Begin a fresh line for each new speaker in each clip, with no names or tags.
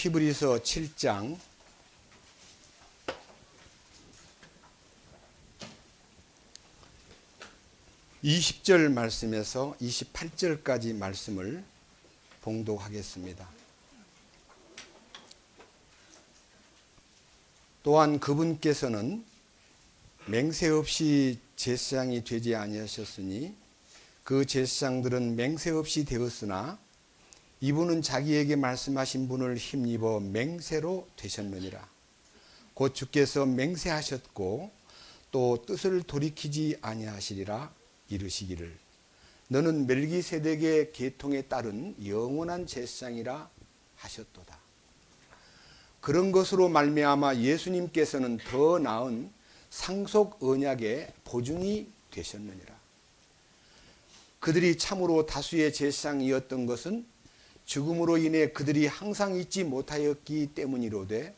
히브리서 7장 20절 말씀에서 28절까지 말씀을 봉독하겠습니다. 또한 그분께서는 맹세 없이 제사장이 되지 아니하셨으니 그 제사장들은 맹세 없이 되었으나 이분은 자기에게 말씀하신 분을 힘입어 맹세로 되셨느니라. 곧 주께서 맹세하셨고 또 뜻을 돌이키지 아니하시리라 이르시기를 너는 멜기세덱의 계통에 따른 영원한 제사장이라 하셨도다. 그런 것으로 말미암아 예수님께서는 더 나은 상속 언약의 보증이 되셨느니라. 그들이 참으로 다수의 제사장이었던 것은 죽음으로 인해 그들이 항상 잊지 못하였기 때문이로되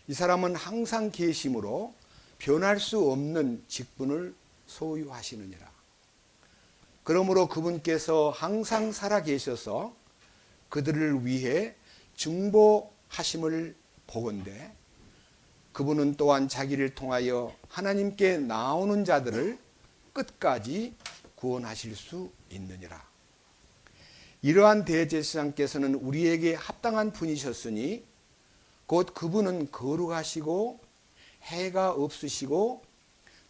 이 사람은 항상 계심으로 변할 수 없는 직분을 소유하시느니라. 그러므로 그분께서 항상 살아 계셔서 그들을 위해 중보하심을 보건대 그분은 또한 자기를 통하여 하나님께 나오는 자들을 끝까지 구원하실 수 있느니라. 이러한 대제사장께서는 우리에게 합당한 분이셨으니 곧 그분은 거룩하시고 해가 없으시고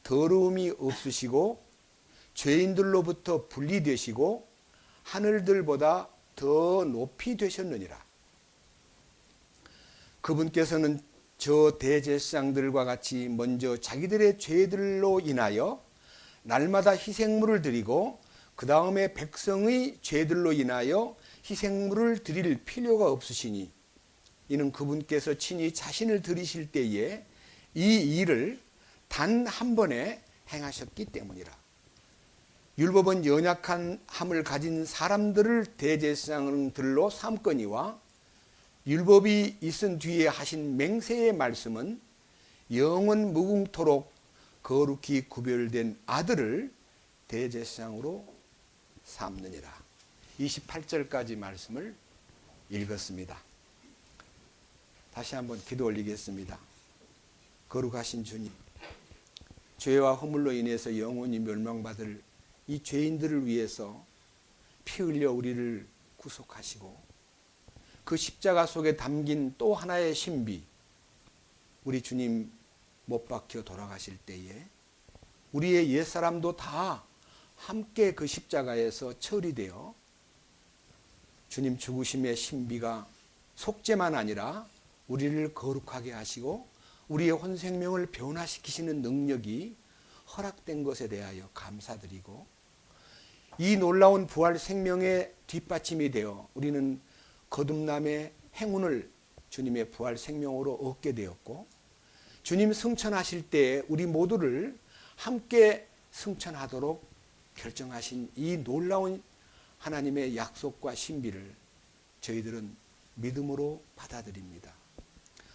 더러움이 없으시고 죄인들로부터 분리되시고 하늘들보다 더 높이 되셨느니라. 그분께서는 저 대제사장들과 같이 먼저 자기들의 죄들로 인하여 날마다 희생물을 드리고 그 다음에 백성의 죄들로 인하여 희생물을 드릴 필요가 없으시니 이는 그분께서 친히 자신을 드리실 때에 이 일을 단 한 번에 행하셨기 때문이라. 율법은 연약함을 가진 사람들을 대제사장들로 삼거니와 율법이 있은 뒤에 하신 맹세의 말씀은 영원 무궁토록 거룩히 구별된 아들을 대제사장으로 삼느니라. 28절까지 말씀을 읽었습니다. 다시 한번 기도 올리겠습니다. 거룩하신 주님, 죄와 허물로 인해서 영원히 멸망받을 이 죄인들을 위해서 피 흘려 우리를 구속하시고 그 십자가 속에 담긴 또 하나의 신비, 우리 주님 못 박혀 돌아가실 때에 우리의 옛사람도 다 함께 그 십자가에서 처리되어 주님 죽으심의 신비가 속죄만 아니라 우리를 거룩하게 하시고 우리의 혼생명을 변화시키시는 능력이 허락된 것에 대하여 감사드리고 이 놀라운 부활 생명의 뒷받침이 되어 우리는 거듭남의 행운을 주님의 부활 생명으로 얻게 되었고 주님 승천하실 때에 우리 모두를 함께 승천하도록 결정하신 이 놀라운 하나님의 약속과 신비를 저희들은 믿음으로 받아들입니다.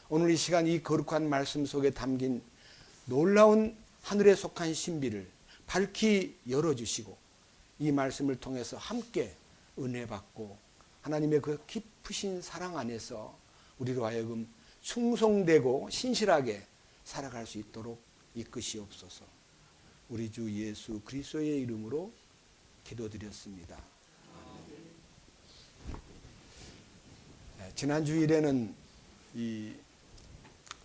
오늘 이 시간 이 거룩한 말씀 속에 담긴 놀라운 하늘에 속한 신비를 밝히 열어주시고 이 말씀을 통해서 함께 은혜 받고 하나님의 그 깊으신 사랑 안에서 우리로 하여금 충성되고 신실하게 살아갈 수 있도록 이끄시옵소서. 우리 주 예수 그리스도의 이름으로 기도드렸습니다. 지난 주일에는 이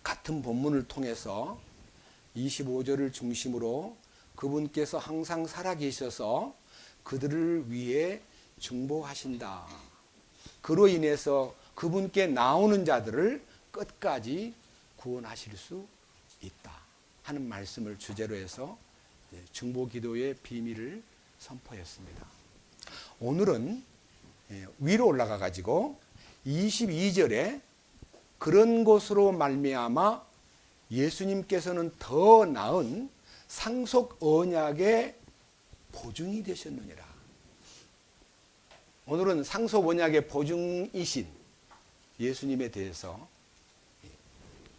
같은 본문을 통해서 25절을 중심으로 그분께서 항상 살아계셔서 그들을 위해 중보하신다. 그로 인해서 그분께 나오는 자들을 끝까지 구원하실 수 있다 하는 말씀을 주제로 해서 중보기도의 비밀을 선포했습니다. 오늘은 위로 올라가 가지고 22절에 그런 것으로 말미암아 예수님께서는 더 나은 상속 언약의 보증이 되셨느니라. 오늘은 상속 언약의 보증이신 예수님에 대해서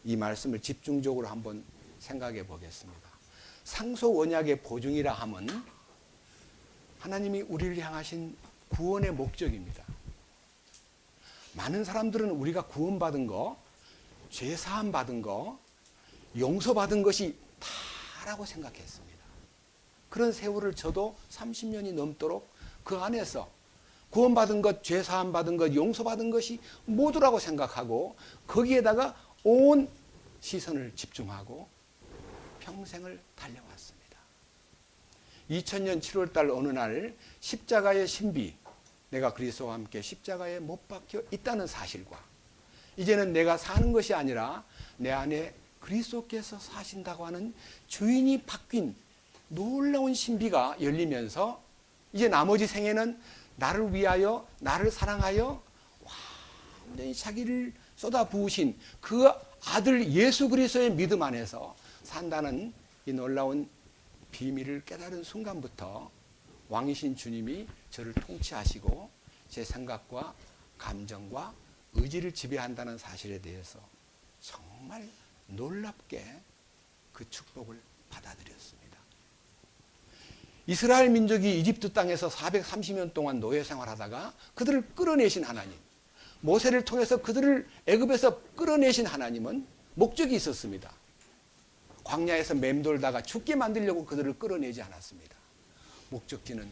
이 말씀을 집중적으로 한번 생각해 보겠습니다. 상속 언약의 보증이라 하면 하나님이 우리를 향하신 구원의 목적입니다. 많은 사람들은 우리가 구원받은 거, 죄사함 받은 거, 용서받은 것이 다라고 생각했습니다. 그런 세월을 저도 30년이 넘도록 그 안에서 구원받은 것, 죄사함 받은 것, 용서받은 것이 모두라고 생각하고 거기에다가 온 시선을 집중하고 평생을 달려왔습니다. 2000년 7월 달 어느 날 십자가의 신비, 내가 그리스도와 함께 십자가에 못 박혀 있다는 사실과 이제는 내가 사는 것이 아니라 내 안에 그리스도께서 사신다고 하는 주인이 바뀐 놀라운 신비가 열리면서 이제 나머지 생애는 나를 위하여 나를 사랑하여 완전히 자기를 쏟아부으신 그 아들 예수 그리스도의 믿음 안에서 산다는 이 놀라운 비밀을 깨달은 순간부터 왕이신 주님이 저를 통치하시고 제 생각과 감정과 의지를 지배한다는 사실에 대해서 정말 놀랍게 그 축복을 받아들였습니다. 이스라엘 민족이 이집트 땅에서 430년 동안 노예 생활하다가 그들을 끌어내신 하나님, 모세를 통해서 그들을 애굽에서 끌어내신 하나님은 목적이 있었습니다. 광야에서 맴돌다가 죽게 만들려고 그들을 끌어내지 않았습니다. 목적지는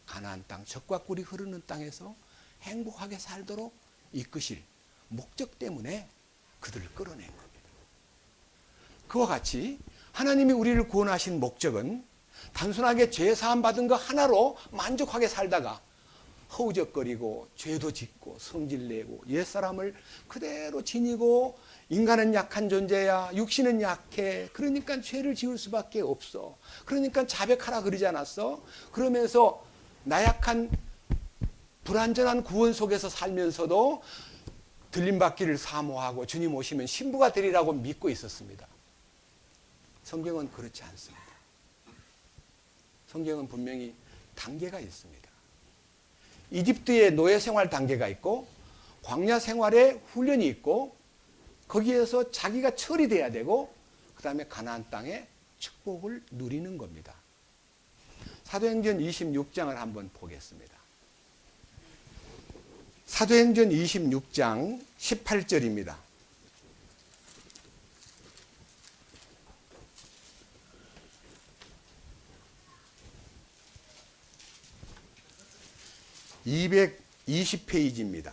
가나안 땅, 젖과 꿀이 흐르는 땅에서 행복하게 살도록 이끄실 목적 때문에 그들을 끌어낸 겁니다. 그와 같이 하나님이 우리를 구원하신 목적은 단순하게 죄 사함 받은 거 하나로 만족하게 살다가 허우적거리고 죄도 짓고 성질내고 옛사람을 그대로 지니고 인간은 약한 존재야, 육신은 약해, 그러니까 죄를 지을 수밖에 없어, 그러니까 자백하라 그러지 않았어? 그러면서 나약한 불완전한 구원 속에서 살면서도 들림받기를 사모하고 주님 오시면 신부가 되리라고 믿고 있었습니다. 성경은 그렇지 않습니다. 성경은 분명히 단계가 있습니다. 이집트의 노예 생활 단계가 있고 광야 생활의 훈련이 있고 거기에서 자기가 처리돼야 되고 그 다음에 가나안 땅의 축복을 누리는 겁니다. 사도행전 26장을 한번 보겠습니다. 사도행전 26장 18절입니다. (220페이지입니다)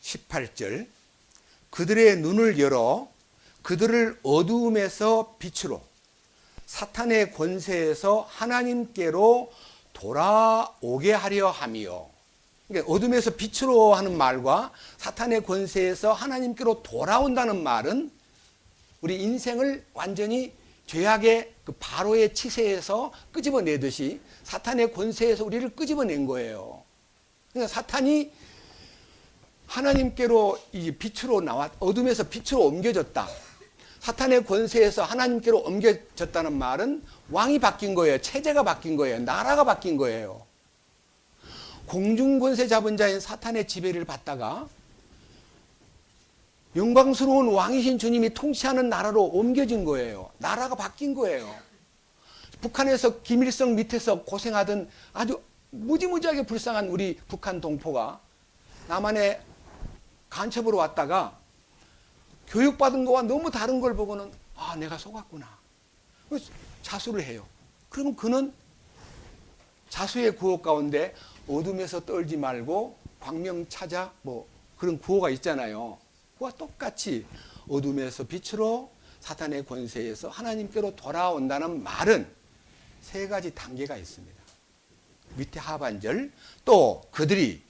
18절 그들의 눈을 열어 그들을 어두움에서 빛으로 사탄의 권세에서 하나님께로 돌아오게 하려 함이요. 그러니까 어둠에서 빛으로 하는 말과 사탄의 권세에서 하나님께로 돌아온다는 말은 우리 인생을 완전히 죄악의 그 바로의 치세에서 끄집어내듯이 사탄의 권세에서 우리를 끄집어낸 거예요. 그러니까 사탄이 하나님께로 이 빛으로 어둠에서 빛으로 옮겨졌다. 사탄의 권세에서 하나님께로 옮겨졌다는 말은 왕이 바뀐 거예요. 체제가 바뀐 거예요. 나라가 바뀐 거예요. 공중 권세 잡은 자인 사탄의 지배를 받다가 영광스러운 왕이신 주님이 통치하는 나라로 옮겨진 거예요. 나라가 바뀐 거예요. 북한에서 김일성 밑에서 고생하던 아주 무지무지하게 불쌍한 우리 북한 동포가 남한에 간첩으로 왔다가 교육받은 거와 너무 다른 걸 보고는 아, 내가 속았구나. 자수를 해요. 그러면 그는 자수의 구호 가운데 어둠에서 떨지 말고 광명 찾아 뭐 그런 구호가 있잖아요. 그와 똑같이 어둠에서 빛으로 사탄의 권세에서 하나님께로 돌아온다는 말은 세 가지 단계가 있습니다. 밑에 하반절 또 그들이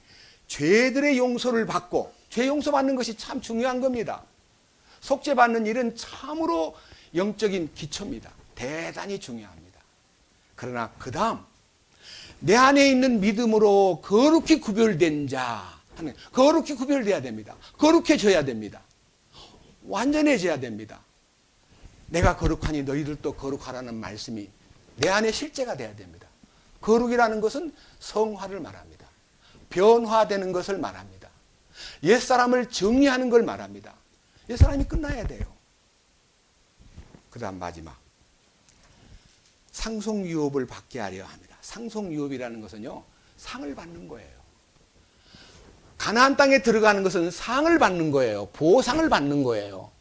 죄들의 용서를 받고 죄 용서받는 것이 참 중요한 겁니다. 속죄받는 일은 참으로 영적인 기초입니다. 대단히 중요합니다. 그러나 그 다음 내 안에 있는 믿음으로 거룩히 구별된 자, 거룩히 구별돼야 됩니다. 거룩해져야 됩니다. 완전해져야 됩니다. 내가 거룩하니 너희들도 거룩하라는 말씀이 내 안에 실제가 돼야 됩니다. 거룩이라는 것은 성화를 말합니다. 변화되는 것을 말합니다. 옛사람을 정리하는 걸 말합니다. 옛사람이 끝나야 돼요. 그 다음 마지막 상속유업을 받게 하려 합니다. 상속유업이라는 것은요, 상을 받는 거예요. 가나안 땅에 들어가는 것은 상을 받는 거예요. 보상을 받는 거예요.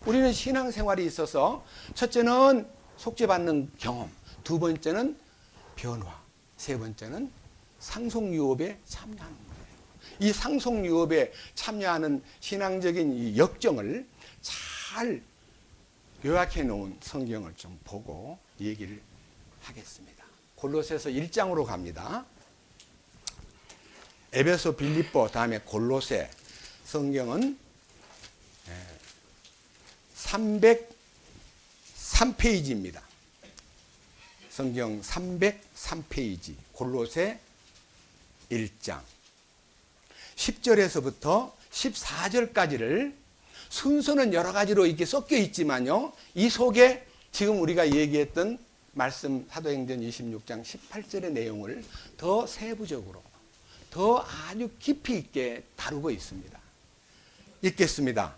우리는 신앙생활이 있어서 첫째는 속죄받는 경험, 두 번째는 변화, 세 번째는 상속유업에 참여하는 거예요. 이 상속유업에 참여하는 신앙적인 이 역정을 잘 요약해 놓은 성경을 좀 보고 얘기를 하겠습니다. 골로새서 1장으로 갑니다. 에베소, 빌립보, 다음에 골로새. 성경은 303페이지입니다. 성경 303페이지, 골로새 1장 10절에서부터 14절까지를 순서는 여러 가지로 이렇게 섞여 있지만요, 이 속에 지금 우리가 얘기했던 말씀 사도행전 26장 18절의 내용을 더 세부적으로, 더 아주 깊이 있게 다루고 있습니다. 읽겠습니다.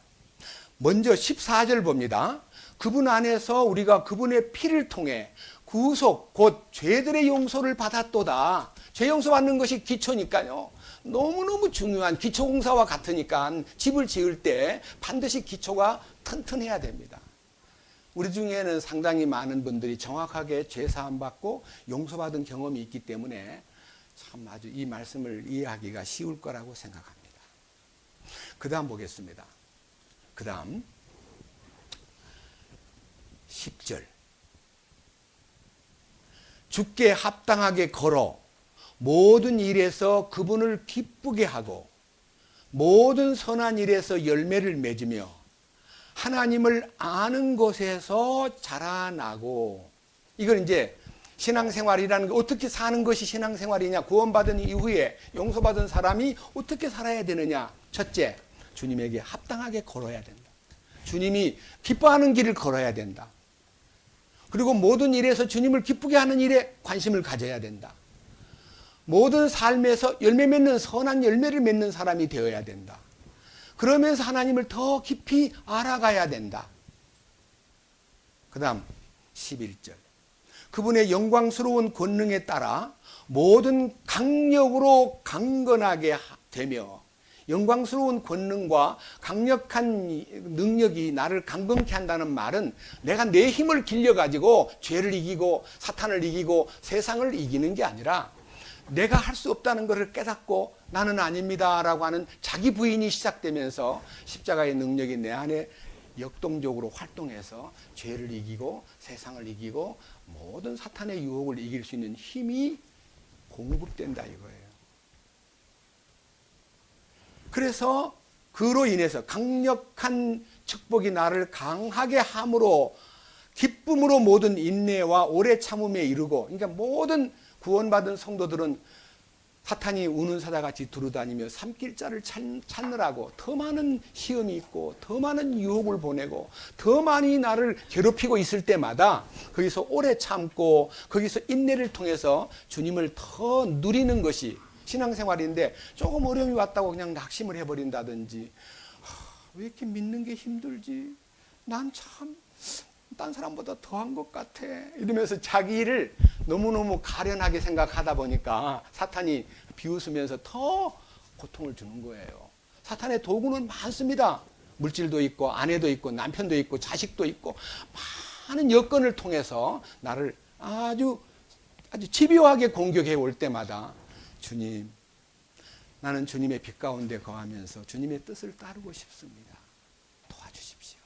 먼저 14절 봅니다. 그분 안에서 우리가 그분의 피를 통해 구속, 곧 죄들의 용서를 받았도다. 죄 용서받는 것이 기초니까요, 너무너무 중요한 기초공사와 같으니까 집을 지을 때 반드시 기초가 튼튼해야 됩니다. 우리 중에는 상당히 많은 분들이 정확하게 죄 사함 받고 용서받은 경험이 있기 때문에 참 아주 이 말씀을 이해하기가 쉬울 거라고 생각합니다. 그 다음 보겠습니다. 그 다음 10절. 주께 합당하게 걸어 모든 일에서 그분을 기쁘게 하고 모든 선한 일에서 열매를 맺으며 하나님을 아는 것에서 자라나고. 이걸 이제 신앙생활이라는 게 어떻게 사는 것이 신앙생활이냐, 구원받은 이후에 용서받은 사람이 어떻게 살아야 되느냐. 첫째, 주님에게 합당하게 걸어야 된다. 주님이 기뻐하는 길을 걸어야 된다. 그리고 모든 일에서 주님을 기쁘게 하는 일에 관심을 가져야 된다. 모든 삶에서 열매 맺는 선한 열매를 맺는 사람이 되어야 된다. 그러면서 하나님을 더 깊이 알아가야 된다. 그 다음 11절. 그분의 영광스러운 권능에 따라 모든 강력으로 강건하게 되며, 영광스러운 권능과 강력한 능력이 나를 강건케 한다는 말은 내가 내 힘을 길러가지고 죄를 이기고 사탄을 이기고 세상을 이기는 게 아니라 내가 할 수 없다는 것을 깨닫고 나는 아닙니다 라고 하는 자기 부인이 시작되면서 십자가의 능력이 내 안에 역동적으로 활동해서 죄를 이기고 세상을 이기고 모든 사탄의 유혹을 이길 수 있는 힘이 공급된다 이거예요. 그래서 그로 인해서 강력한 축복이 나를 강하게 함으로 기쁨으로 모든 인내와 오래 참음에 이르고, 그러니까 모든 구원받은 성도들은 사탄이 우는 사자같이 두루다니며 삼킬 자를 찾느라고 더 많은 시험이 있고 더 많은 유혹을 보내고 더 많이 나를 괴롭히고 있을 때마다 거기서 오래 참고 거기서 인내를 통해서 주님을 더 누리는 것이 신앙생활인데, 조금 어려움이 왔다고 그냥 낙심을 해버린다든지, 왜 이렇게 믿는 게 힘들지? 난 참 딴 사람보다 더한 것 같아. 이러면서 자기를 너무너무 가련하게 생각하다 보니까 사탄이 비웃으면서 더 고통을 주는 거예요. 사탄의 도구는 많습니다. 물질도 있고 아내도 있고 남편도 있고 자식도 있고 많은 여건을 통해서 나를 아주 집요하게 공격해 올 때마다 주님, 나는 주님의 빛 가운데 거하면서 주님의 뜻을 따르고 싶습니다. 도와주십시오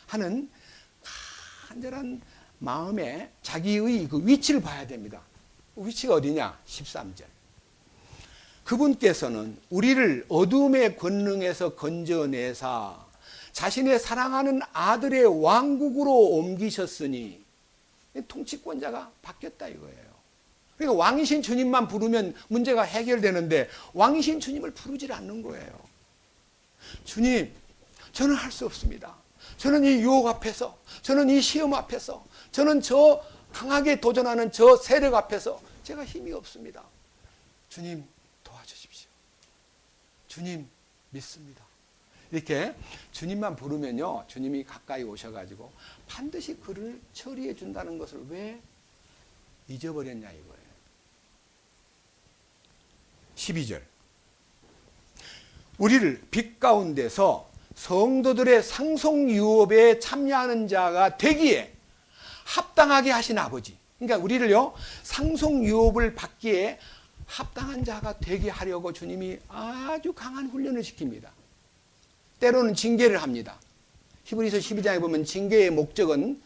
하는 간절한 마음에 자기의 그 위치를 봐야 됩니다. 그 위치가 어디냐? 13절. 그분께서는 우리를 어둠의 권능에서 건져내사 자신의 사랑하는 아들의 왕국으로 옮기셨으니, 통치권자가 바뀌었다 이거예요. 그러니까 왕이신 주님만 부르면 문제가 해결되는데 왕이신 주님을 부르질 않는 거예요. 주님, 저는 할 수 없습니다. 저는 이 유혹 앞에서, 저는 이 시험 앞에서, 저는 저 강하게 도전하는 저 세력 앞에서 제가 힘이 없습니다. 주님 도와주십시오. 주님 믿습니다. 이렇게 주님만 부르면요, 주님이 가까이 오셔가지고 반드시 그를 처리해 준다는 것을 왜 잊어버렸냐 이거예요. 12절. 우리를 빛 가운데서 성도들의 상속 유업에 참여하는 자가 되기에 합당하게 하신 아버지. 그러니까 우리를요, 상속 유업을 받기에 합당한 자가 되게 하려고 주님이 아주 강한 훈련을 시킵니다. 때로는 징계를 합니다. 히브리서 12장에 보면 징계의 목적은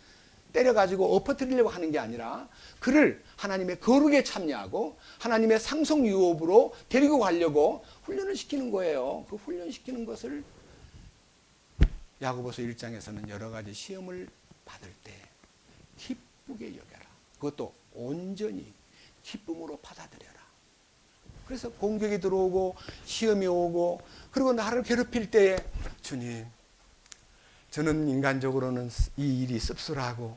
때려가지고 엎어뜨리려고 하는 게 아니라 그를 하나님의 거룩에 참여하고 하나님의 상속 유업으로 데리고 가려고 훈련을 시키는 거예요. 그 훈련시키는 것을 야고보서 1장에서는 여러 가지 시험을 받을 때 기쁘게 여겨라. 그것도 온전히 기쁨으로 받아들여라. 그래서 공격이 들어오고 시험이 오고 그리고 나를 괴롭힐 때에 주님, 저는 인간적으로는 이 일이 씁쓸하고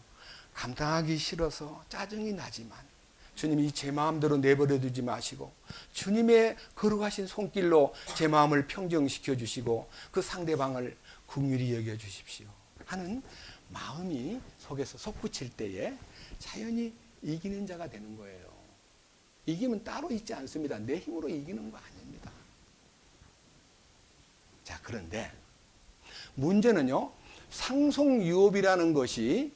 감당하기 싫어서 짜증이 나지만 주님이 제 마음대로 내버려 두지 마시고 주님의 거룩하신 손길로 제 마음을 평정시켜 주시고 그 상대방을 긍휼히 여겨 주십시오 하는 마음이 속에서 솟구칠 때에 자연히 이기는 자가 되는 거예요. 이김은 따로 있지 않습니다. 내 힘으로 이기는 거 아닙니다. 자, 그런데 문제는요, 상속유업이라는 것이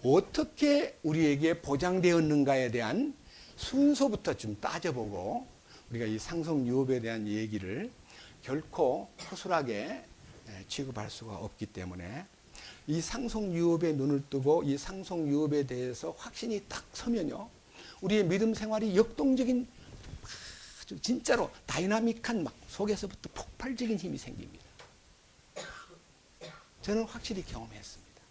어떻게 우리에게 보장되었는가에 대한 순서부터 좀 따져보고 우리가 이 상속유업에 대한 얘기를 결코 허술하게 취급할 수가 없기 때문에 이 상속유업에 눈을 뜨고 이 상속유업에 대해서 확신이 딱 서면요, 우리의 믿음 생활이 역동적인 아주 진짜로 다이나믹한 막 속에서부터 폭발적인 힘이 생깁니다. 저는 확실히 경험했습니다.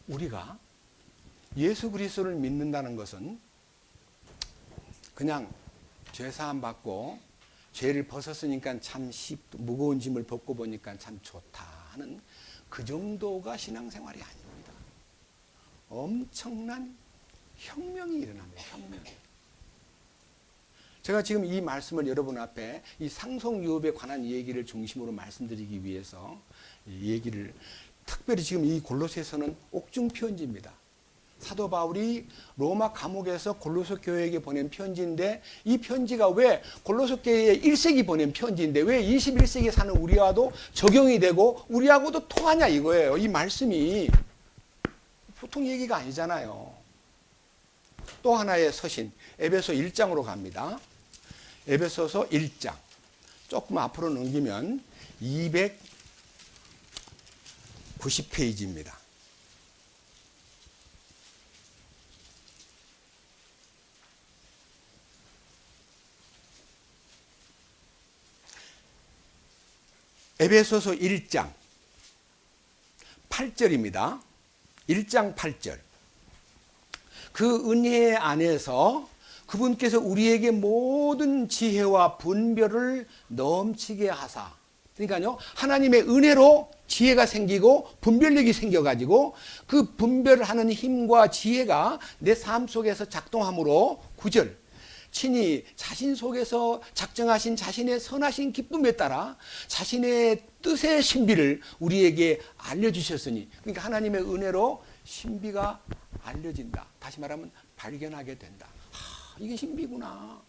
우리가 예수 그리스도를 믿는다는 것은 그냥 죄사함 받고 죄를 벗었으니까 참 무거운 짐을 벗고 보니까 참 좋다 하는 그 정도가 신앙생활이 아닙니다. 엄청난 혁명이 일어납니다. 혁명이. 제가 지금 이 말씀을 여러분 앞에 이 상속유업에 관한 얘기를 중심으로 말씀드리기 위해서 이 얘기를 특별히 지금 이 골로새서는 옥중 편지입니다. 사도 바울이 로마 감옥에서 골로새 교회에게 보낸 편지인데 이 편지가 왜 골로새 교회에 1세기 보낸 편지인데 왜 21세기에 사는 우리와도 적용이 되고 우리하고도 통하냐 이거예요. 이 말씀이 보통 얘기가 아니잖아요. 또 하나의 서신 에베소 1장으로 갑니다. 에베소서 1장 조금 앞으로 넘기면 290페이지입니다. 에베소서 1장 8절입니다. 1장 8절. 그 은혜 안에서 그분께서 우리에게 모든 지혜와 분별을 넘치게 하사. 그러니까요, 하나님의 은혜로 지혜가 생기고 분별력이 생겨가지고 그 분별을 하는 힘과 지혜가 내 삶 속에서 작동함으로 9절. 친히 자신 속에서 작정하신 자신의 선하신 기쁨에 따라 자신의 뜻의 신비를 우리에게 알려주셨으니, 그러니까 하나님의 은혜로 신비가 알려진다. 다시 말하면 발견하게 된다. 이게 신비구나.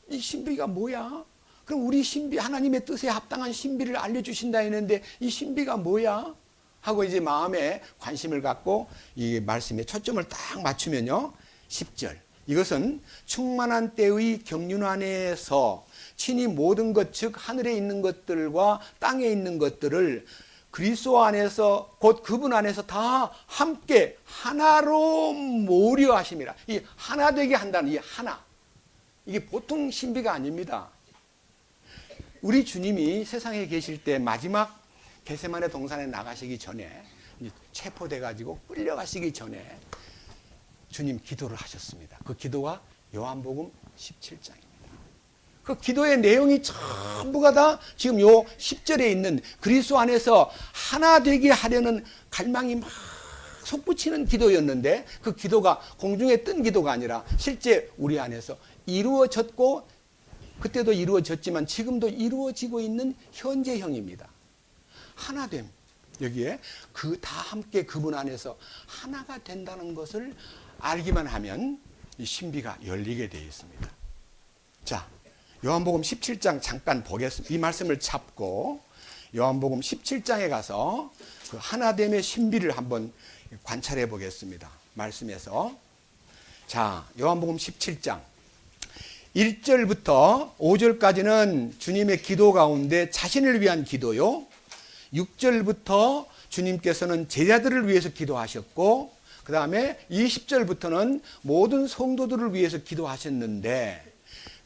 이 신비가 뭐야? 그럼 우리 신비, 하나님의 뜻에 합당한 신비를 알려주신다 했는데 이 신비가 뭐야? 하고 이제 마음에 관심을 갖고 이 말씀에 초점을 딱 맞추면요, 10절. 이것은 충만한 때의 경륜 안에서 친히 모든 것, 즉 하늘에 있는 것들과 땅에 있는 것들을 그리스도 안에서 곧 그분 안에서 다 함께 하나로 모으려 하심이라. 이 하나 되게 한다는 이 하나, 이게 보통 신비가 아닙니다. 우리 주님이 세상에 계실 때 마지막 겟세마네 동산에 나가시기 전에, 체포돼 가지고 끌려가시기 전에 주님 기도를 하셨습니다. 그 기도가 요한복음 17장입니다. 그 기도의 내용이 전부가 다 지금 요 10절에 있는 그리스도 안에서 하나 되게 하려는 갈망이 막 솟구치는 기도였는데, 그 기도가 공중에 뜬 기도가 아니라 실제 우리 안에서 이루어졌고 그때도 이루어졌지만 지금도 이루어지고 있는 현재형입니다. 하나됨. 여기에 그 다 함께 그분 안에서 하나가 된다는 것을 알기만 하면 이 신비가 열리게 되어 있습니다. 자, 요한복음 17장 잠깐 보겠습니다. 이 말씀을 잡고 요한복음 17장에 가서 그 하나됨의 신비를 한번 관찰해 보겠습니다. 말씀에서. 자, 요한복음 17장 1절부터 5절까지는 주님의 기도 가운데 자신을 위한 기도요. 6절부터 주님께서는 제자들을 위해서 기도하셨고, 그 다음에 20절부터는 모든 성도들을 위해서 기도하셨는데,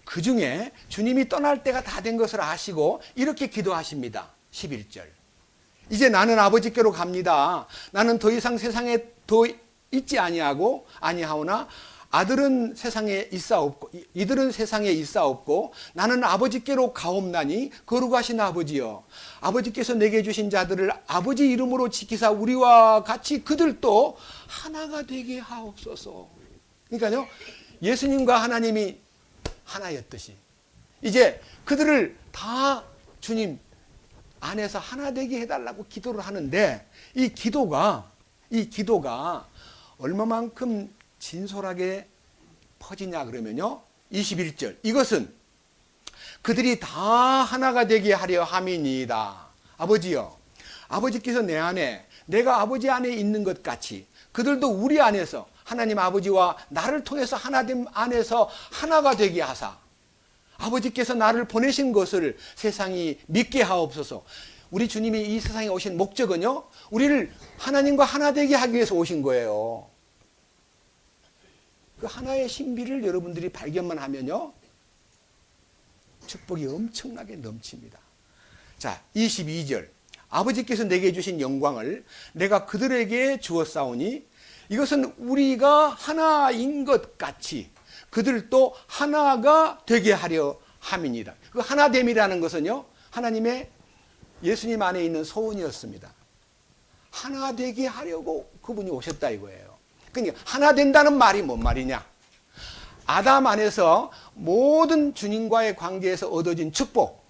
그 중에 주님이 떠날 때가 다 된 것을 아시고 이렇게 기도하십니다. 11절. 이제 나는 아버지께로 갑니다. 나는 더 이상 세상에 더 있지 아니하오나 이들은 세상에 있사옵고 나는 아버지께로 가옵나니 거룩하신 아버지여, 아버지께서 내게 주신 자들을 아버지 이름으로 지키사 우리와 같이 그들도 하나가 되게 하옵소서. 그러니까요, 예수님과 하나님이 하나였듯이 이제 그들을 다 주님 안에서 하나 되게 해달라고 기도를 하는데, 이 기도가 얼마만큼 진솔하게 퍼지냐 그러면요, 21절. 이것은 그들이 다 하나가 되게 하려 함이니이다. 아버지여, 아버지께서 내 안에, 내가 아버지 안에 있는 것 같이 그들도 우리 안에서 하나님 아버지와 나를 통해서 하나됨 안에서 하나가 되게 하사 아버지께서 나를 보내신 것을 세상이 믿게 하옵소서. 우리 주님이 이 세상에 오신 목적은요, 우리를 하나님과 하나 되게 하기 위해서 오신 거예요. 그 하나의 신비를 여러분들이 발견만 하면요, 축복이 엄청나게 넘칩니다. 자, 22절. 아버지께서 내게 주신 영광을 내가 그들에게 주었사오니 이것은 우리가 하나인 것 같이 그들도 하나가 되게 하려 함이니라. 그 하나됨이라는 것은요, 하나님의 예수님 안에 있는 소원이었습니다. 하나 되게 하려고 그분이 오셨다 이거예요. 그러니까 하나 된다는 말이 뭔 말이냐? 아담 안에서 모든 주님과의 관계에서 얻어진 축복,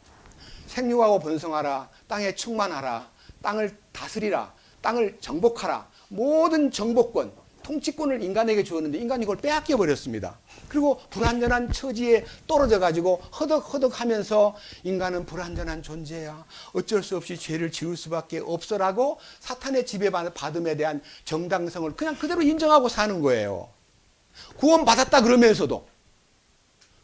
생육하고 번성하라, 땅에 충만하라, 땅을 다스리라, 땅을 정복하라, 모든 정복권, 통치권을 인간에게 주었는데 인간이 그걸 빼앗겨 버렸습니다. 그리고 불완전한 처지에 떨어져 가지고 허덕허덕 하면서 인간은 불완전한 존재야, 어쩔 수 없이 죄를 지을 수밖에 없어라고 사탄의 지배받음에 대한 정당성을 그냥 그대로 인정하고 사는 거예요. 구원받았다 그러면서도.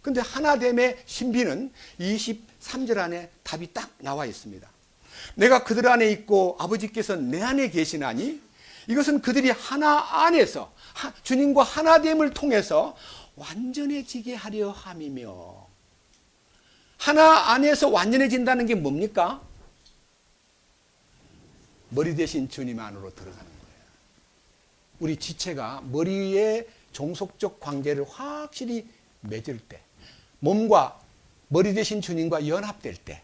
근데 하나됨의 신비는 23절 안에 답이 딱 나와 있습니다. 내가 그들 안에 있고 아버지께서 내 안에 계시나니 이것은 그들이 하나 안에서 주님과 하나됨을 통해서 완전해지게 하려 함이며, 하나 안에서 완전해진다는 게 뭡니까? 머리 대신 주님 안으로 들어가는 거예요. 우리 지체가 머리의 종속적 관계를 확실히 맺을 때, 몸과 머리 대신 주님과 연합될 때,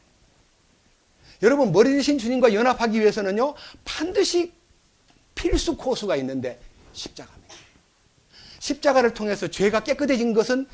여러분 머리 대신 주님과 연합하기 위해서는요, 반드시 필수 코스가 있는데 십자가입니다. 십자가를 통해서 죄가 깨끗해진 것은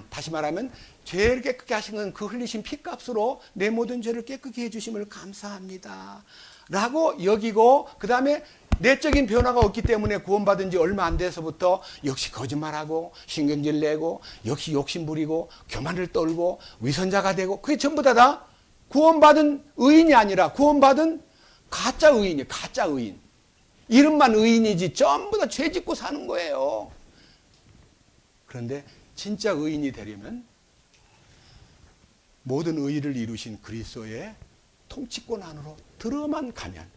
다시 말하면 죄를 깨끗게 하신 건 그 흘리신 피값으로 내 모든 죄를 깨끗게 해주심을 감사합니다 라고 여기고, 그 다음에 내적인 변화가 없기 때문에 구원받은 지 얼마 안 돼서부터 역시 거짓말하고 신경질 내고 역시 욕심 부리고 교만을 떨고 위선자가 되고, 그게 전부 다 구원받은 의인이 아니라 구원받은 가짜 의인이에요. 가짜 의인. 이름만 의인이지 전부 다 죄 짓고 사는 거예요. 그런데 진짜 의인이 되려면 모든 의의를 이루신 그리스도의 통치권 안으로 들어만 가면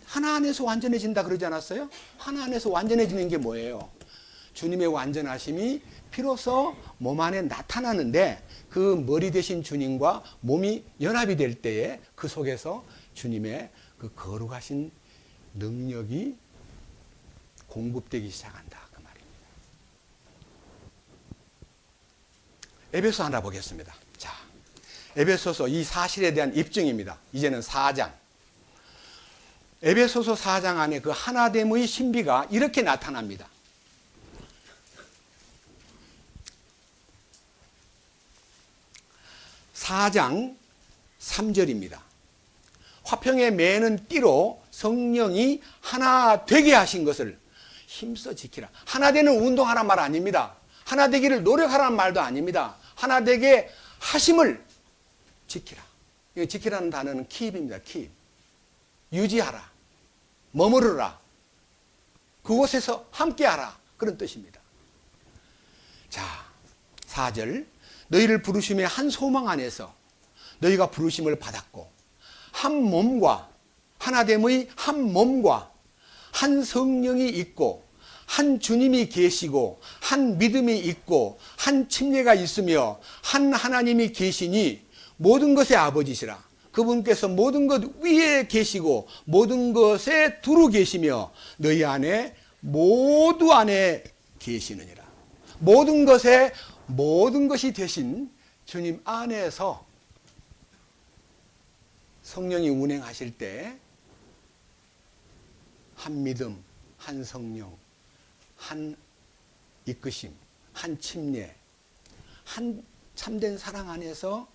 하나 안에서 완전해진다 그러지 않았어요? 하나 안에서 완전해지는 게 뭐예요? 주님의 완전하심이 비로소 몸 안에 나타나는데, 그 머리 대신 주님과 몸이 연합이 될 때에 그 속에서 주님의 그 거룩하신 능력이 공급되기 시작한다 그 말입니다. 에베소 하나 보겠습니다. 자, 에베소서 이 사실에 대한 입증입니다. 이제는 4장. 에베소서 4장 안에 그 하나됨의 신비가 이렇게 나타납니다. 4장 3절입니다. 화평의 매는 띠로 성령이 하나 되게 하신 것을 힘써 지키라. 하나 되는 운동하란 말 아닙니다. 하나 되기를 노력하라는 말도 아닙니다. 하나 되게 하심을 지키라. 이 지키라는 단어는 keep입니다. keep. 유지하라. 머무르라. 그곳에서 함께하라. 그런 뜻입니다. 자, 4절. 너희를 부르심의 한 소망 안에서 너희가 부르심을 받았고 한 몸과 하나됨의 한 몸과 한 성령이 있고 한 주님이 계시고 한 믿음이 있고 한 침례가 있으며 한 하나님이 계시니 모든 것의 아버지시라. 그분께서 모든 것 위에 계시고 모든 것에 두루 계시며 너희 안에 모두 안에 계시느니라. 모든 것에 모든 것이 되신 주님 안에서 성령이 운행하실 때 한 믿음, 한 성령, 한 이끄심, 한 침례, 한 참된 사랑 안에서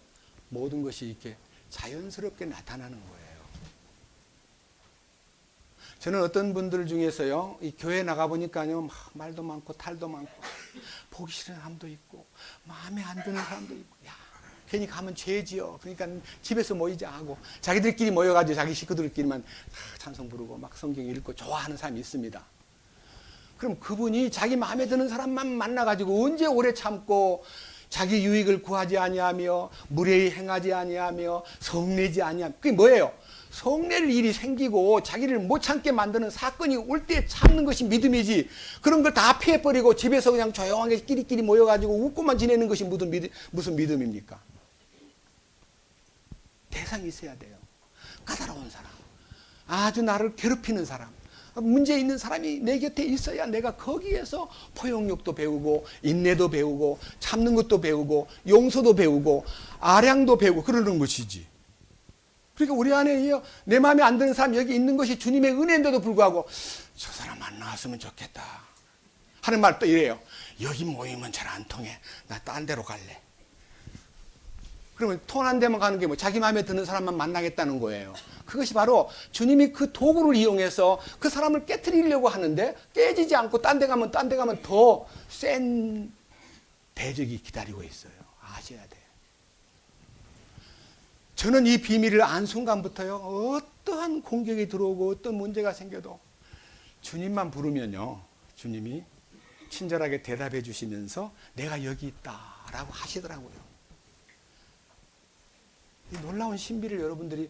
모든 것이 이렇게 자연스럽게 나타나는 거예요. 저는 어떤 분들 중에서요, 이 교회 나가보니까요, 말도 많고 탈도 많고 보기 싫은 사람도 있고 마음에 안 드는 사람도 있고, 야, 괜히 가면 죄지요. 그러니까 집에서 모이자 하고 자기들끼리 모여가지고 자기 식구들끼리만 찬송 부르고 막 성경 읽고 좋아하는 사람이 있습니다. 그럼 그분이 자기 마음에 드는 사람만 만나가지고 언제 오래 참고 자기 유익을 구하지 아니하며 무례히 행하지 아니하며 성내지 아니하며, 그게 뭐예요? 성낼 일이 생기고 자기를 못 참게 만드는 사건이 올 때 참는 것이 믿음이지, 그런 걸 다 피해버리고 집에서 그냥 조용하게 끼리끼리 모여가지고 웃고만 지내는 것이 무슨 믿음입니까? 대상이 있어야 돼요. 까다로운 사람, 아주 나를 괴롭히는 사람, 문제 있는 사람이 내 곁에 있어야 내가 거기에서 포용력도 배우고 인내도 배우고 참는 것도 배우고 용서도 배우고 아량도 배우고 그러는 것이지. 그러니까 우리 안에 내 마음에 안 드는 사람 여기 있는 것이 주님의 은혜인데도 불구하고 저 사람 안 나왔으면 좋겠다 하는 말 또 이래요. 여기 모이면 잘 안 통해. 나 딴 데로 갈래. 그러면 통한 데만 가는 게 뭐 자기 마음에 드는 사람만 만나겠다는 거예요. 그것이 바로 주님이 그 도구를 이용해서 그 사람을 깨트리려고 하는데 깨지지 않고 딴 데 가면 더 센 대적이 기다리고 있어요. 아셔야 돼요. 저는 이 비밀을 안 순간부터요, 어떠한 공격이 들어오고 어떤 문제가 생겨도 주님만 부르면요, 주님이 친절하게 대답해 주시면서 내가 여기 있다라고 하시더라고요. 이 놀라운 신비를 여러분들이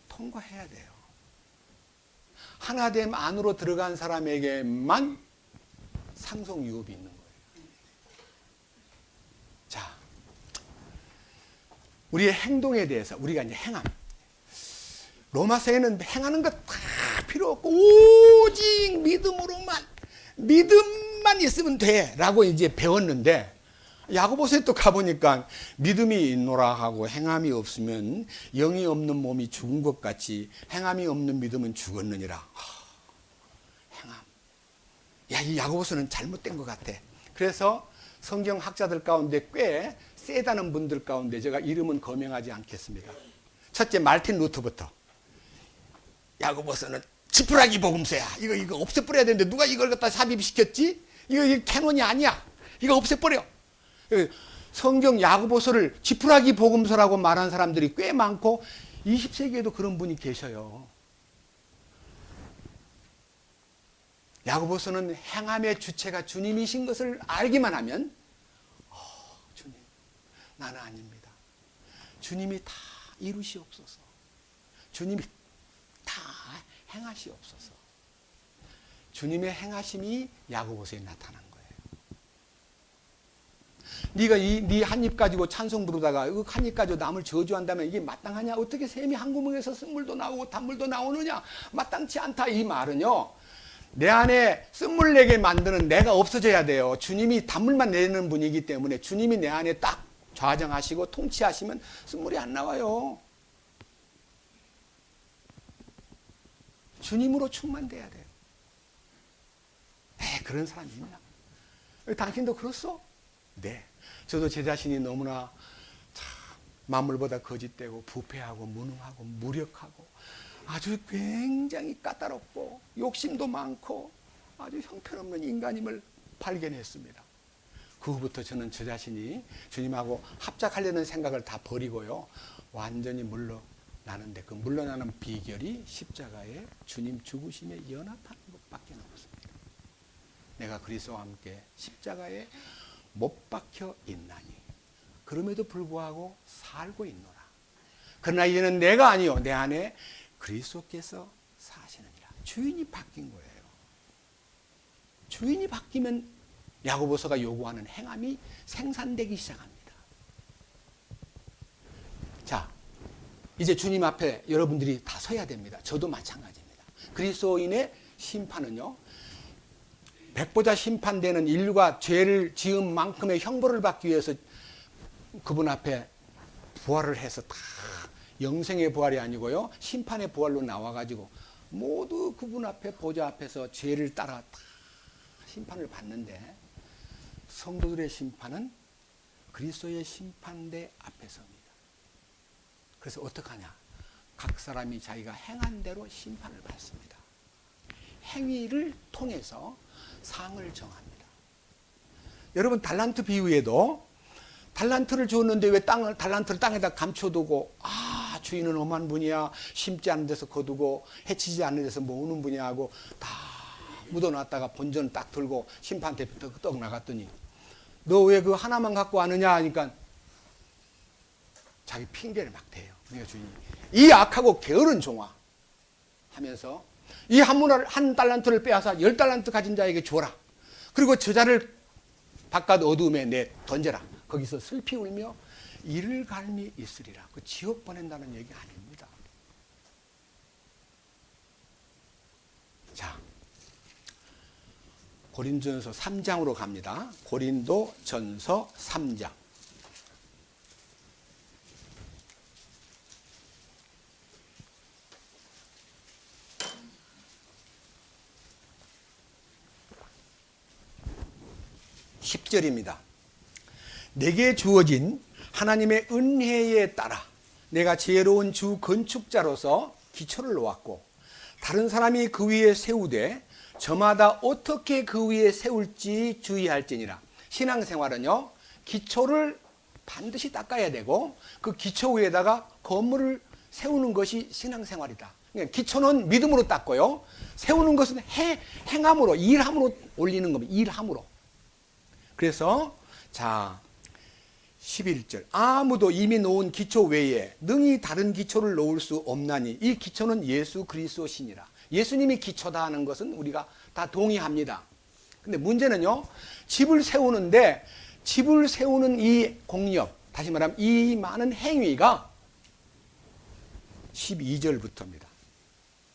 통과해야 돼요. 하나됨 안으로 들어간 사람에게만 상속 유업이 있는 거예요. 자, 우리의 행동에 대해서 우리가 이제 행함. 로마서에는 행하는 것 다 필요 없고 오직 믿음만 있으면 돼라고 이제 배웠는데, 야고보서에 또 가보니까 믿음이 있노라 하고 행함이 없으면 영이 없는 몸이 죽은 것 같이 행함이 없는 믿음은 죽었느니라. 행함. 야, 이 야고보서는 잘못된 것 같아. 그래서 성경 학자들 가운데 꽤 세다는 분들 가운데 제가 이름은 거명하지 않겠습니다. 첫째, 말틴 루터부터. 야고보서는 지푸라기 복음서야. 이거 없애버려야 되는데 누가 이걸 갖다 삽입시켰지? 이거 캐논이 아니야. 이거 없애버려. 성경 야고보서를 지푸라기 복음서라고 말한 사람들이 꽤 많고 20세기에도 그런 분이 계셔요. 야고보서는 행함의 주체가 주님이신 것을 알기만 하면 주님, 나는 아닙니다. 주님이 다 이루시옵소서. 주님이 다 행하시옵소서. 주님의 행하심이 야고보서에 나타난 거예요. 네가 네 한 입 가지고 찬송 부르다가 한 입 가지고 남을 저주한다면 이게 마땅하냐? 어떻게 샘이 한 구멍에서 쓴물도 나오고 단물도 나오느냐? 마땅치 않다. 이 말은요, 내 안에 쓴물 내게 만드는 내가 없어져야 돼요. 주님이 단물만 내는 분이기 때문에 주님이 내 안에 딱 좌정하시고 통치하시면 쓴물이 안 나와요. 주님으로 충만돼야 돼요. 그런 사람이 있나? 당신도 그렇소? 네. 저도 제 자신이 너무나 참 만물보다 거짓되고 부패하고 무능하고 무력하고 아주 굉장히 까다롭고 욕심도 많고 아주 형편없는 인간임을 발견했습니다. 그 후부터 저는 저 자신이 주님하고 합작하려는 생각을 다 버리고요, 완전히 물러나는데, 그 물러나는 비결이 십자가에 주님 죽으심에 연합하는 것밖에 없습니다. 내가 그리스도와 함께 십자가에 못 박혀 있나니 그럼에도 불구하고 살고 있노라. 그러나 이제는 내가 아니요 내 안에 그리스도께서 사시느니라. 주인이 바뀐 거예요. 주인이 바뀌면 야고보서가 요구하는 행함이 생산되기 시작합니다. 자, 이제 주님 앞에 여러분들이 다 서야 됩니다. 저도 마찬가지입니다. 그리스도인의 심판은요, 백보자 심판되는 인류가 죄를 지은 만큼의 형벌을 받기 위해서 그분 앞에 부활을 해서 다 영생의 부활이 아니고요, 심판의 부활로 나와가지고 모두 그분 앞에 보좌 앞에서 죄를 따라 다 심판을 받는데, 성도들의 심판은 그리스도의 심판대 앞에 섭니다. 그래서 어떡하냐? 각 사람이 자기가 행한 대로 심판을 받습니다. 행위를 통해서 상을 정합니다. 여러분, 달란트 비유에도 달란트를 주었는데 왜 달란트를 땅에다 감춰두고, 주인은 엄한 분이야, 심지 않은 데서 거두고 해치지 않는 데서 모으는 분이야 하고 다 묻어놨다가 본전 딱 들고 심판대 떡 나갔더니, 너 왜 그 하나만 갖고 왔느냐 하니까 자기 핑계를 막 대요. 그러니까 주인이 이 악하고 게으른 종아 하면서 이 한 달란트를 빼앗아 10달란트 가진 자에게 줘라. 그리고 저자를 바깥 어두움에 내 던져라. 거기서 슬피 울며 이를 갈미 있으리라. 그 지옥 보낸다는 얘기 아닙니다. 자, 고린도전서 3장으로 갑니다. 고린도전서 3장. (10절입니다) 내게 주어진 하나님의 은혜에 따라 내가 지혜로운 주 건축자로서 기초를 놓았고, 다른 사람이 그 위에 세우되 저마다 어떻게 그 위에 세울지 주의할지니라. 신앙생활은요, 기초를 반드시 닦아야 되고 그 기초 위에다가 건물을 세우는 것이 신앙생활이다. 그러니까 기초는 믿음으로 닦고요, 세우는 것은 행함으로, 일함으로 올리는 겁니다. 일함으로. 그래서 자, 11절 아무도 이미 놓은 기초 외에 능히 다른 기초를 놓을 수 없나니 이 기초는 예수 그리스도시니라. 예수님이 기초다 하는 것은 우리가 다 동의합니다. 근데 문제는요, 집을 세우는데 집을 세우는 이 공력, 다시 말하면 이 많은 행위가 12절부터입니다.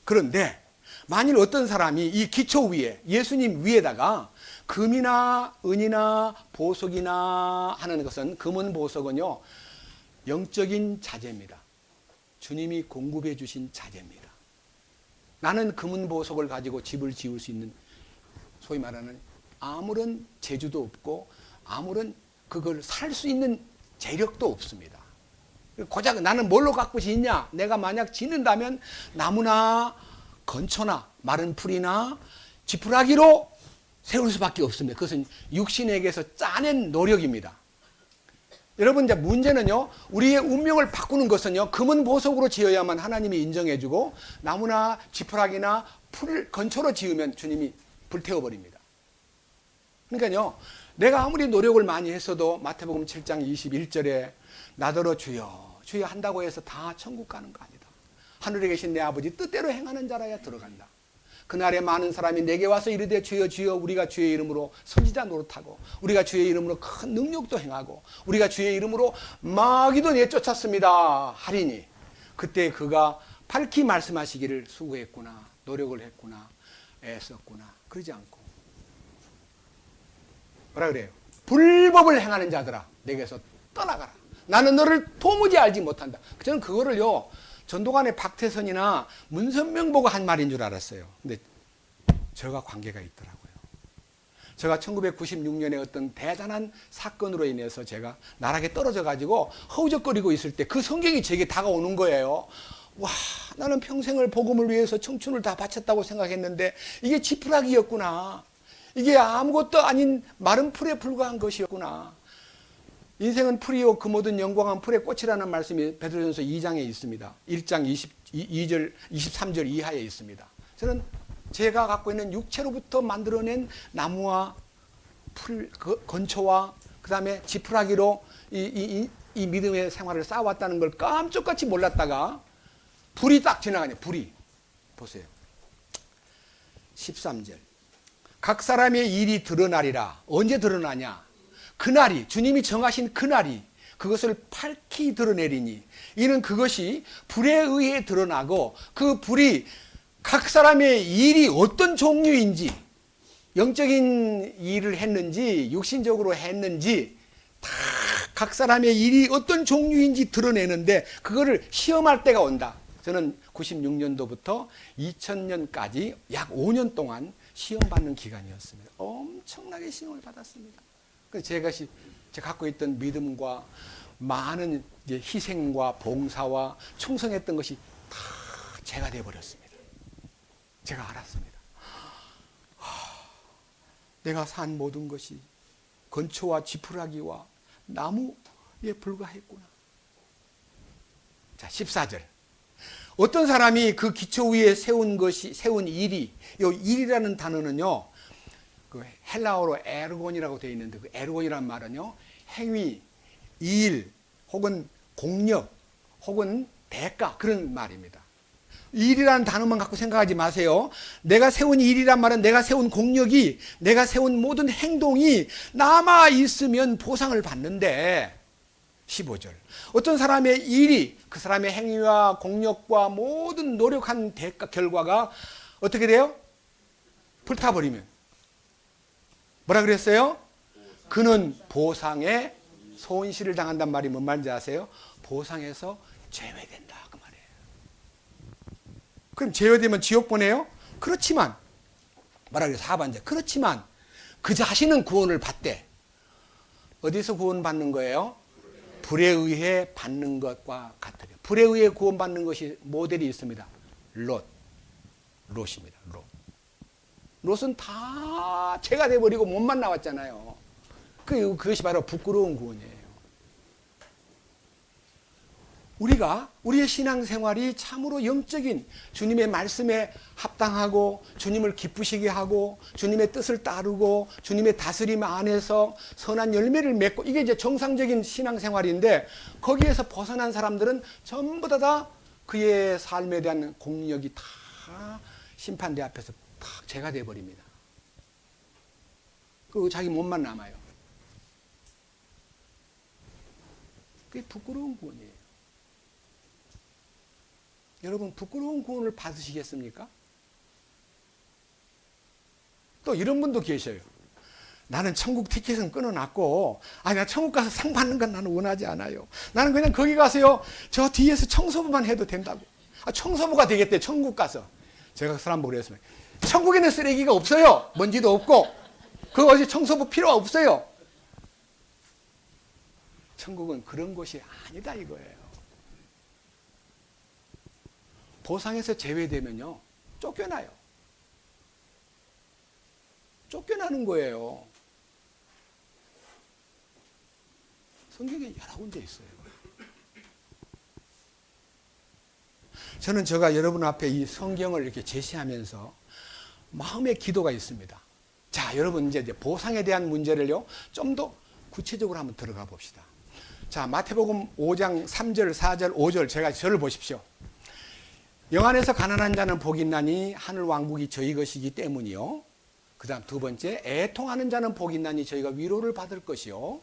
그런데 만일 어떤 사람이 이 기초 위에, 예수님 위에다가 금이나 은이나 보석이나 하는 것은, 금은 보석은요 영적인 자재입니다. 주님이 공급해 주신 자재입니다. 나는 금은 보석을 가지고 집을 지을 수 있는, 소위 말하는 아무런 재주도 없고 아무런 그걸 살 수 있는 재력도 없습니다. 고작 나는 뭘로 갖고 짓냐? 내가 만약 짓는다면 나무나 건초나 마른 풀이나 지푸라기로 세울 수밖에 없습니다. 그것은 육신에게서 짜낸 노력입니다. 여러분, 이제 문제는요, 우리의 운명을 바꾸는 것은요, 금은 보석으로 지어야만 하나님이 인정해주고, 나무나 지푸라기나 풀, 건초로 지으면 주님이 불태워버립니다. 그러니까요, 내가 아무리 노력을 많이 했어도 마태복음 7장 21절에 나더러 주여 주여 한다고 해서 다 천국 가는 거 아니다. 하늘에 계신 내 아버지 뜻대로 행하는 자라야 들어간다. 그날에 많은 사람이 내게 와서 이르되 주여 주여 우리가 주의 이름으로 선지자 노릇하고 우리가 주의 이름으로 큰 능력도 행하고 우리가 주의 이름으로 마귀도 내쫓았습니다 하리니, 그때 그가 밝히 말씀하시기를 수고했구나, 노력을 했구나, 애썼구나, 그러지 않고 뭐라 그래요? 불법을 행하는 자들아 내게서 떠나가라. 나는 너를 도무지 알지 못한다. 저는 그거를요, 전도관의 박태선이나 문선명 보고 한 말인 줄 알았어요. 근데 저가 관계가 있더라고요. 제가 1996년에 어떤 대단한 사건으로 인해서 제가 나락에 떨어져 가지고 허우적거리고 있을 때 그 성경이 제게 다가오는 거예요. 와, 나는 평생을 복음을 위해서 청춘을 다 바쳤다고 생각했는데 이게 지푸라기였구나. 이게 아무것도 아닌 마른 풀에 불과한 것이었구나. 인생은 풀이요 그 모든 영광한 풀의 꽃이라는 말씀이 베드로전서 2장에 있습니다. 1장 22절 23절 이하에 있습니다. 저는 제가 갖고 있는 육체로부터 만들어낸 나무와 풀, 건초와 그 다음에 지푸라기로 이 믿음의 생활을 쌓아왔다는 걸 깜짝같이 몰랐다가 불이 딱 지나가냐. 불이. 보세요. 13절. 각 사람의 일이 드러나리라. 언제 드러나냐? 그날이, 주님이 정하신 그날이 그것을 밝히 드러내리니 이는 그것이 불에 의해 드러나고 그 불이 각 사람의 일이 어떤 종류인지, 영적인 일을 했는지 육신적으로 했는지 다 각 사람의 일이 어떤 종류인지 드러내는데 그거를 시험할 때가 온다. 저는 96년도부터 2000년까지 약 5년 동안 시험받는 기간이었습니다. 엄청나게 시험을 받았습니다. 그래서 제가 갖고 있던 믿음과 많은 이제 희생과 봉사와 충성했던 것이 다 제가 되어버렸습니다. 제가 알았습니다. 내가 산 모든 것이 건초와 지푸라기와 나무에 불과했구나. 자, 14절. 어떤 사람이 그 기초 위에 세운 일이, 이 일이라는 단어는요, 그 헬라어로 에르곤이라고 되어 있는데 그 에르곤이라는 말은요, 행위, 일, 혹은 공력, 혹은 대가 그런 말입니다. 일이라는 단어만 갖고 생각하지 마세요. 내가 세운 일이란 말은 내가 세운 공력이, 내가 세운 모든 행동이 남아 있으면 보상을 받는데 15절. 어떤 사람의 일이 그 사람의 행위와 공력과 모든 노력한 대가 결과가 어떻게 돼요? 불타버리면 뭐라 그랬어요? 그는 보상에 손실을 당한단 말이 뭔 말인지 아세요? 보상에서 제외된다 그 말이에요. 그럼 제외되면 지옥 보내요? 그렇지만 뭐라 그래요? 4번째. 그렇지만 그 자신은 구원을 받대. 어디서 구원받는 거예요? 불에 의해 받는 것과 같아요. 불에 의해 구원받는 것이 모델이 있습니다. 롯입니다. 롯은 다 죄가 돼버리고 몸만 나왔잖아요. 그것이 바로 부끄러운 구원이에요. 우리의 신앙생활이 참으로 영적인 주님의 말씀에 합당하고 주님을 기쁘시게 하고 주님의 뜻을 따르고 주님의 다스림 안에서 선한 열매를 맺고 이게 이제 정상적인 신앙생활인데 거기에서 벗어난 사람들은 전부 다 그의 삶에 대한 공력이 다 심판대 앞에서 다 죄가 돼버립니다. 그리고 자기 몸만 남아요. 그게 부끄러운 구원이에요. 여러분 부끄러운 구원을 받으시겠습니까? 또 이런 분도 계셔요. 나는 천국 티켓은 끊어놨고 나 천국 가서 상 받는 건 나는 원하지 않아요. 나는 그냥 거기 가서요 저 뒤에서 청소부만 해도 된다고. 청소부가 되겠대. 천국 가서. 제가 그 사람 보고 그랬습니다. 천국에는 쓰레기가 없어요. 먼지도 없고 그 어디 청소부 필요 없어요. 천국은 그런 곳이 아니다 이거예요. 보상에서 제외되면요 쫓겨나요. 쫓겨나는 거예요. 성경에 여러 군데 있어요. 저는 제가 여러분 앞에 이 성경을 이렇게 제시하면서 마음의 기도가 있습니다. 자, 여러분 이제 보상에 대한 문제를요 좀 더 구체적으로 한번 들어가 봅시다. 자, 마태복음 5장 3절, 4절, 5절 제가 저를 보십시오. 영안에서 가난한 자는 복이 있나니 하늘 왕국이 저희 것이기 때문이요. 그 다음 두 번째, 애통하는 자는 복이 있나니 저희가 위로를 받을 것이요.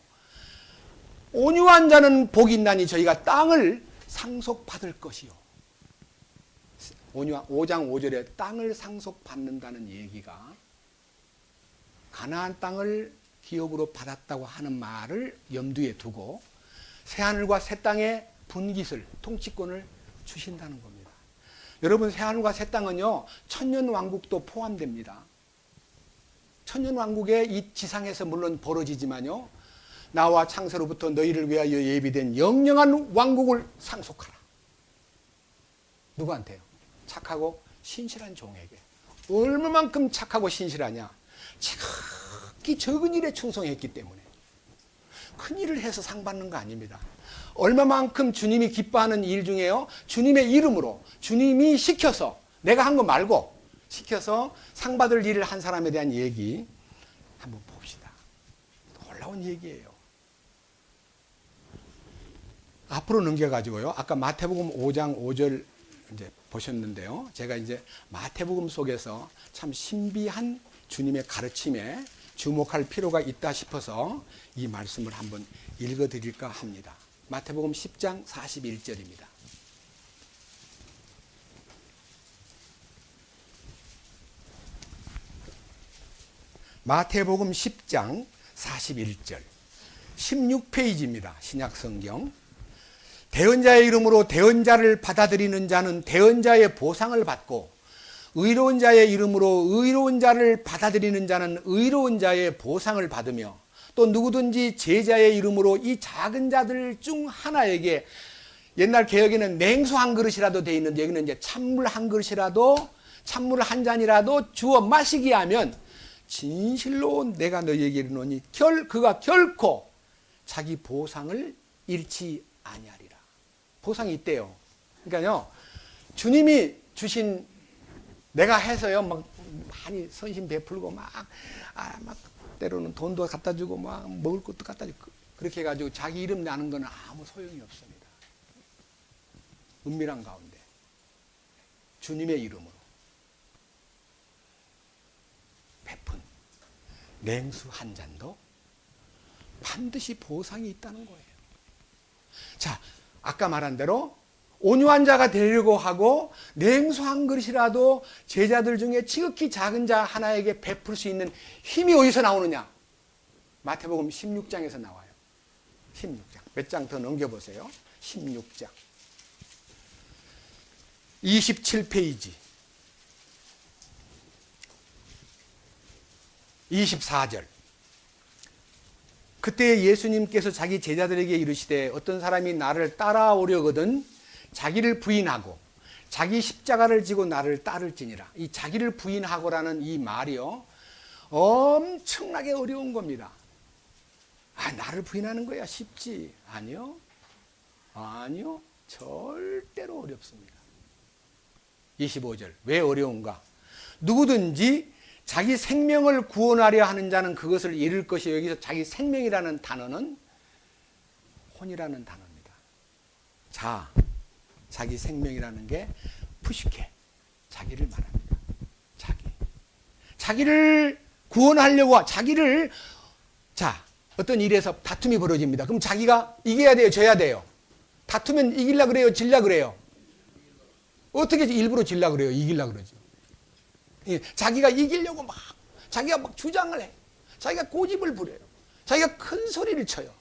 온유한 자는 복이 있나니 저희가 땅을 상속받을 것이요. 5장 5절에 땅을 상속받는다는 얘기가 가나안 땅을 기업으로 받았다고 하는 말을 염두에 두고 새하늘과 새 땅의 분깃을, 통치권을 주신다는 겁니다. 여러분 새하늘과 새 땅은요 천년 왕국도 포함됩니다. 천년왕국의 이 지상에서 물론 벌어지지만요, 나와 창세로부터 너희를 위하여 예비된 영영한 왕국을 상속하라. 누구한테요? 착하고 신실한 종에게. 얼마만큼 착하고 신실하냐? 지극히 적은 일에 충성했기 때문에. 큰 일을 해서 상 받는 거 아닙니다. 얼마만큼 주님이 기뻐하는 일 중에요, 주님의 이름으로 주님이 시켜서, 내가 한 거 말고 시켜서 상 받을 일을 한 사람에 대한 얘기 한번 봅시다. 놀라운 얘기예요. 앞으로 넘겨가지고요, 아까 마태복음 5장 5절 이제 보셨는데요, 제가 이제 마태복음 속에서 참 신비한 주님의 가르침에 주목할 필요가 있다 싶어서 이 말씀을 한번 읽어드릴까 합니다. 마태복음 10장 41절입니다. 마태복음 10장 41절 16페이지입니다. 신약성경. 대언자의 이름으로 대언자를 받아들이는 자는 대언자의 보상을 받고, 의로운 자의 이름으로 의로운 자를 받아들이는 자는 의로운 자의 보상을 받으며, 또 누구든지 제자의 이름으로 이 작은 자들 중 하나에게, 옛날 개혁에는 냉수 한 그릇이라도 돼 있는데 여기는 이제 찬물 한 그릇이라도, 찬물 한 잔이라도 주어 마시게 하면 진실로 내가 너희에게 이르노니 그가 결코 자기 보상을 잃지 아니하리라. 보상이 있대요. 그러니까요, 주님이 주신, 내가 해서요 막 많이 선심 베풀고 막 때로는 돈도 갖다 주고 막 먹을 것도 갖다 주고 그렇게 해가지고 자기 이름 나는 건 아무 소용이 없습니다. 은밀한 가운데 주님의 이름으로 베푼 냉수 한 잔도 반드시 보상이 있다는 거예요. 자, 아까 말한 대로 온유한 자가 되려고 하고 냉수 한 그릇이라도 제자들 중에 지극히 작은 자 하나에게 베풀 수 있는 힘이 어디서 나오느냐? 마태복음 16장에서 나와요. 16장. 몇 장 더 넘겨보세요. 16장. 27페이지. 24절. 그때 예수님께서 자기 제자들에게 이르시되 어떤 사람이 나를 따라오려거든 자기를 부인하고 자기 십자가를 지고 나를 따를지니라. 이 자기를 부인하고라는 이 말이요, 엄청나게 어려운 겁니다. 나를 부인하는 거야 쉽지? 아니요. 절대로 어렵습니다. 25절. 왜 어려운가? 누구든지 자기 생명을 구원하려 하는 자는 그것을 잃을 것이요. 여기서 자기 생명이라는 단어는 혼이라는 단어입니다. 자기 생명이라는 게 푸시케, 자기를 말합니다. 자기를 구원하려고, 어떤 일에서 다툼이 벌어집니다. 그럼 자기가 이겨야 돼요, 져야 돼요? 다투면 이기려 그래요, 질려 그래요? 어떻게 일부러 질려 그래요, 이기려 그러죠? 자기가 이기려고 자기가 막 주장을 해. 자기가 고집을 부려요. 자기가 큰 소리를 쳐요.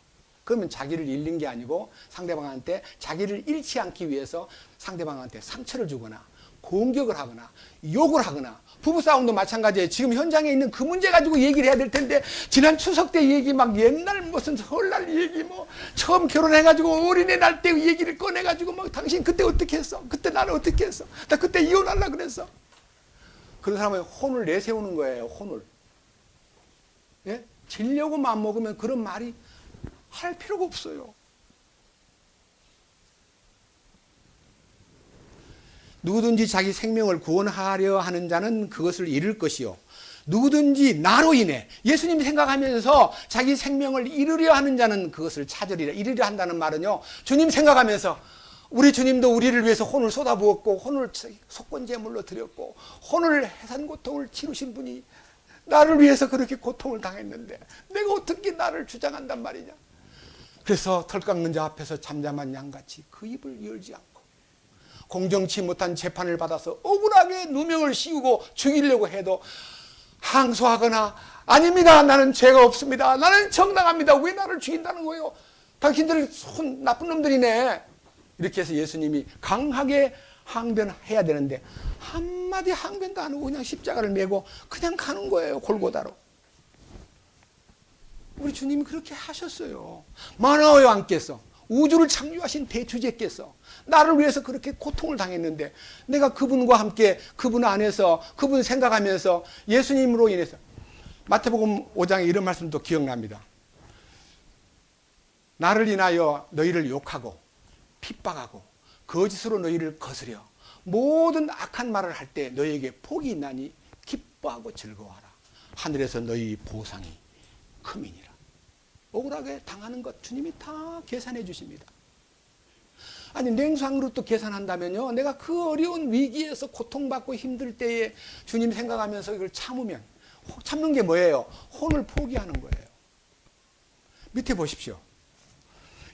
그러면 자기를 잃는 게 아니고 상대방한테 자기를 잃지 않기 위해서 상대방한테 상처를 주거나 공격을 하거나 욕을 하거나, 부부싸움도 마찬가지예요. 지금 현장에 있는 그 문제 가지고 얘기를 해야 될 텐데 지난 추석 때 얘기 막 옛날 무슨 설날 얘기 처음 결혼해가지고 어린이날 때 얘기를 꺼내가지고 당신 그때 어떻게 했어? 그때 나는 어떻게 했어? 나 그때 이혼하려고 그랬어. 그런 사람은 혼을 내세우는 거예요. 혼을. 예? 질려고 마음먹으면 그런 말이 할 필요가 없어요. 누구든지 자기 생명을 구원하려 하는 자는 그것을 잃을 것이요. 누구든지 나로 인해, 예수님 생각하면서 자기 생명을 잃으려 하는 자는 그것을 찾으리라. 잃으려 한다는 말은요, 주님 생각하면서 우리 주님도 우리를 위해서 혼을 쏟아부었고 혼을 속건제물로 드렸고 혼을 해산 고통을 치르신 분이 나를 위해서 그렇게 고통을 당했는데 내가 어떻게 나를 주장한단 말이냐. 그래서 털 깎는 자 앞에서 잠잠한 양같이 그 입을 열지 않고 공정치 못한 재판을 받아서 억울하게 누명을 씌우고 죽이려고 해도 항소하거나 아닙니다, 나는 죄가 없습니다, 나는 정당합니다, 왜 나를 죽인다는 거예요, 당신들 손 나쁜 놈들이네, 이렇게 해서 예수님이 강하게 항변해야 되는데 한마디 항변도 안 하고 그냥 십자가를 메고 그냥 가는 거예요, 골고다로. 우리 주님이 그렇게 하셨어요. 만화의 왕께서, 우주를 창조하신 대주제께서 나를 위해서 그렇게 고통을 당했는데 내가 그분과 함께 그분 안에서 그분 생각하면서 예수님으로 인해서, 마태복음 5장에 이런 말씀도 기억납니다. 나를 인하여 너희를 욕하고 핍박하고 거짓으로 너희를 거스려 모든 악한 말을 할 때 너희에게 복이 있나니 기뻐하고 즐거워하라. 하늘에서 너희 보상이 크미니라. 억울하게 당하는 것 주님이 다 계산해 주십니다. 아니 냉수항으로 또 계산한다면요, 내가 그 어려운 위기에서 고통받고 힘들 때에 주님 생각하면서 이걸 참으면, 참는 게 뭐예요? 혼을 포기하는 거예요. 밑에 보십시오.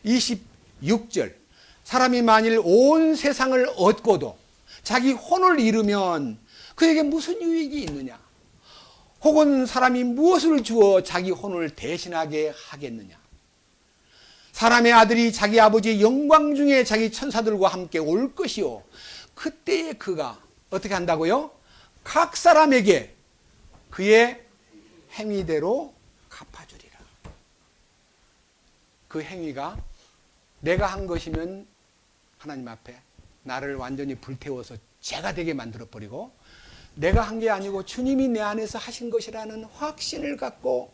26절. 사람이 만일 온 세상을 얻고도 자기 혼을 잃으면 그에게 무슨 유익이 있느냐? 혹은 사람이 무엇을 주어 자기 혼을 대신하게 하겠느냐? 사람의 아들이 자기 아버지의 영광 중에 자기 천사들과 함께 올 것이요, 그때에 그가 어떻게 한다고요? 각 사람에게 그의 행위대로 갚아주리라. 그 행위가 내가 한 것이면 하나님 앞에 나를 완전히 불태워서 죄가 되게 만들어버리고, 내가 한 게 아니고 주님이 내 안에서 하신 것이라는 확신을 갖고,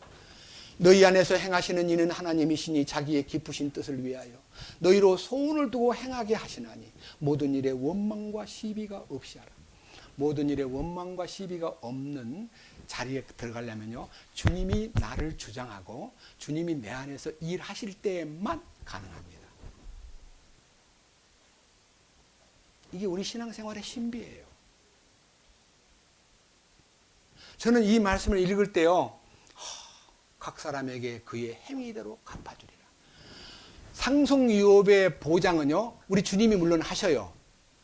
너희 안에서 행하시는 이는 하나님이시니 자기의 기쁘신 뜻을 위하여 너희로 소원을 두고 행하게 하시나니 모든 일에 원망과 시비가 없이 하라. 모든 일에 원망과 시비가 없는 자리에 들어가려면요, 주님이 나를 주장하고 주님이 내 안에서 일하실 때에만 가능합니다. 이게 우리 신앙생활의 신비예요. 저는 이 말씀을 읽을 때요, 각 사람에게 그의 행위대로 갚아주리라. 상속유업의 보장은요, 우리 주님이 물론 하셔요.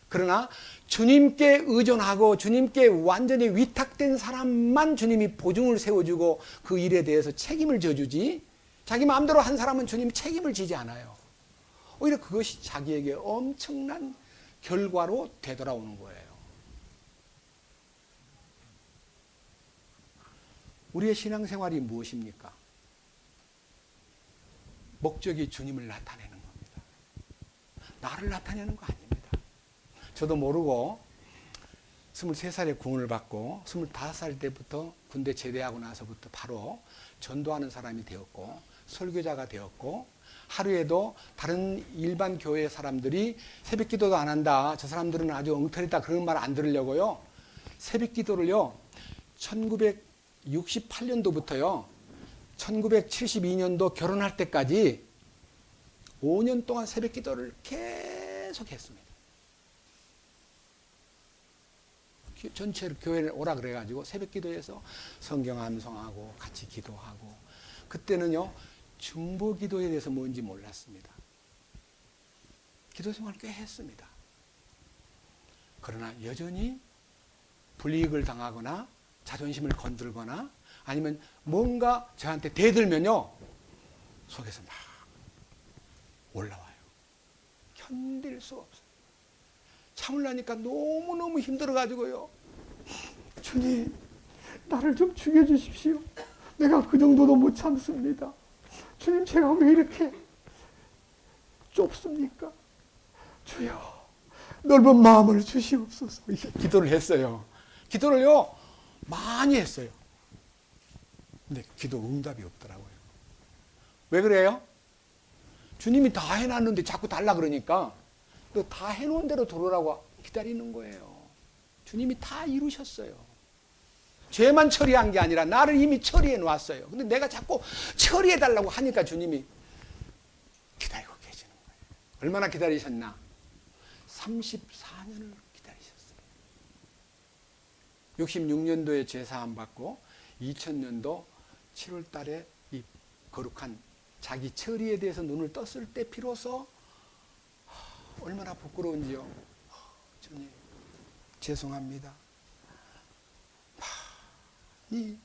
그러나 주님께 의존하고 주님께 완전히 위탁된 사람만 주님이 보증을 세워주고 그 일에 대해서 책임을 져주지, 자기 마음대로 한 사람은 주님이 책임을 지지 않아요. 오히려 그것이 자기에게 엄청난 결과로 되돌아오는 거예요. 우리의 신앙생활이 무엇입니까? 목적이 주님을 나타내는 겁니다. 나를 나타내는 거 아닙니다. 저도 모르고 23살에 구원을 받고 25살 때부터 군대 제대하고 나서부터 바로 전도하는 사람이 되었고 설교자가 되었고, 하루에도 다른 일반 교회 사람들이 새벽 기도도 안 한다, 저 사람들은 아주 엉터리다, 그런 말 안 들으려고요, 새벽 기도를요 1968년도부터요 1972년도 결혼할 때까지 5년 동안 새벽 기도를 계속 했습니다. 전체 교회를 오라 그래가지고 새벽 기도해서 성경 암송하고 같이 기도하고, 그때는요 중보 기도에 대해서 뭔지 몰랐습니다. 기도 생활을 꽤 했습니다. 그러나 여전히 불이익을 당하거나 자존심을 건들거나 아니면 뭔가 저한테 대들면요 속에서 막 올라와요. 견딜 수 없어요. 참으려니까 너무너무 힘들어가지고요, 주님 나를 좀 죽여주십시오. 내가 그 정도도 못 참습니다. 주님 제가 왜 이렇게 좁습니까? 주여 넓은 마음을 주시옵소서. 기도를 했어요. 기도를요 많이 했어요. 근데 기도 응답이 없더라고요. 왜 그래요? 주님이 다 해놨는데 자꾸 달라 그러니까 또 다 해놓은 대로 들어오라고 기다리는 거예요. 주님이 다 이루셨어요. 죄만 처리한 게 아니라 나를 이미 처리해 놓았어요. 근데 내가 자꾸 처리해 달라고 하니까 주님이 기다리고 계시는 거예요. 얼마나 기다리셨나? 34년을 기다리셨어요. 66년도에 죄사함 받고 2000년도 7월 달에 이 거룩한 자기 처리에 대해서 눈을 떴을 때 비로소 얼마나 부끄러운지요. 주님 죄송합니다. 많이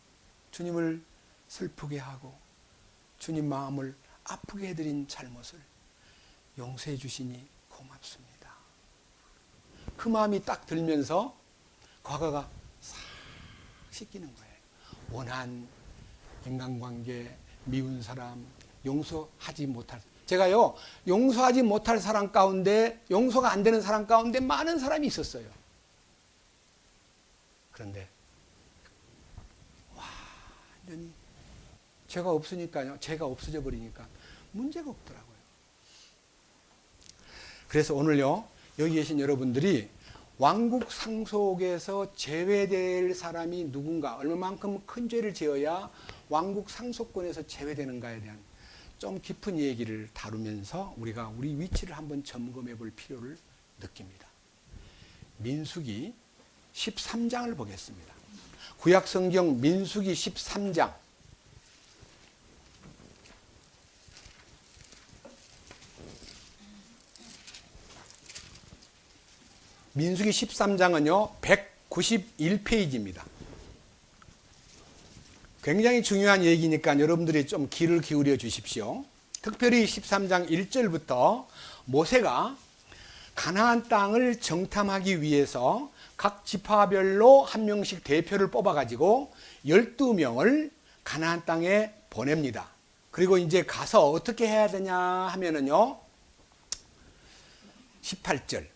주님을 슬프게 하고 주님 마음을 아프게 해드린 잘못을 용서해 주시니 고맙습니다. 그 마음이 딱 들면서 과거가 싹 씻기는 거예요. 원한 인간관계, 미운 사람, 용서하지 못할, 제가요, 용서하지 못할 사람 가운데, 용서가 안 되는 사람 가운데 많은 사람이 있었어요. 그런데 완전히 죄가 없으니까요, 죄가 없어져 버리니까 문제가 없더라고요. 그래서 오늘요, 여기 계신 여러분들이 왕국 상속에서 제외될 사람이 누군가, 얼마만큼 큰 죄를 지어야 왕국 상속권에서 제외되는가에 대한 좀 깊은 얘기를 다루면서 우리가 우리 위치를 한번 점검해 볼 필요를 느낍니다. 민수기 13장을 보겠습니다. 구약성경 민수기 13장. 민수기 13장은요, 191페이지입니다. 굉장히 중요한 얘기니까 여러분들이 좀 귀를 기울여 주십시오. 특별히 13장 1절부터 모세가 가나안 땅을 정탐하기 위해서 각 지파별로 한 명씩 대표를 뽑아가지고 12명을 가나안 땅에 보냅니다. 그리고 이제 가서 어떻게 해야 되냐 하면은요, 18절.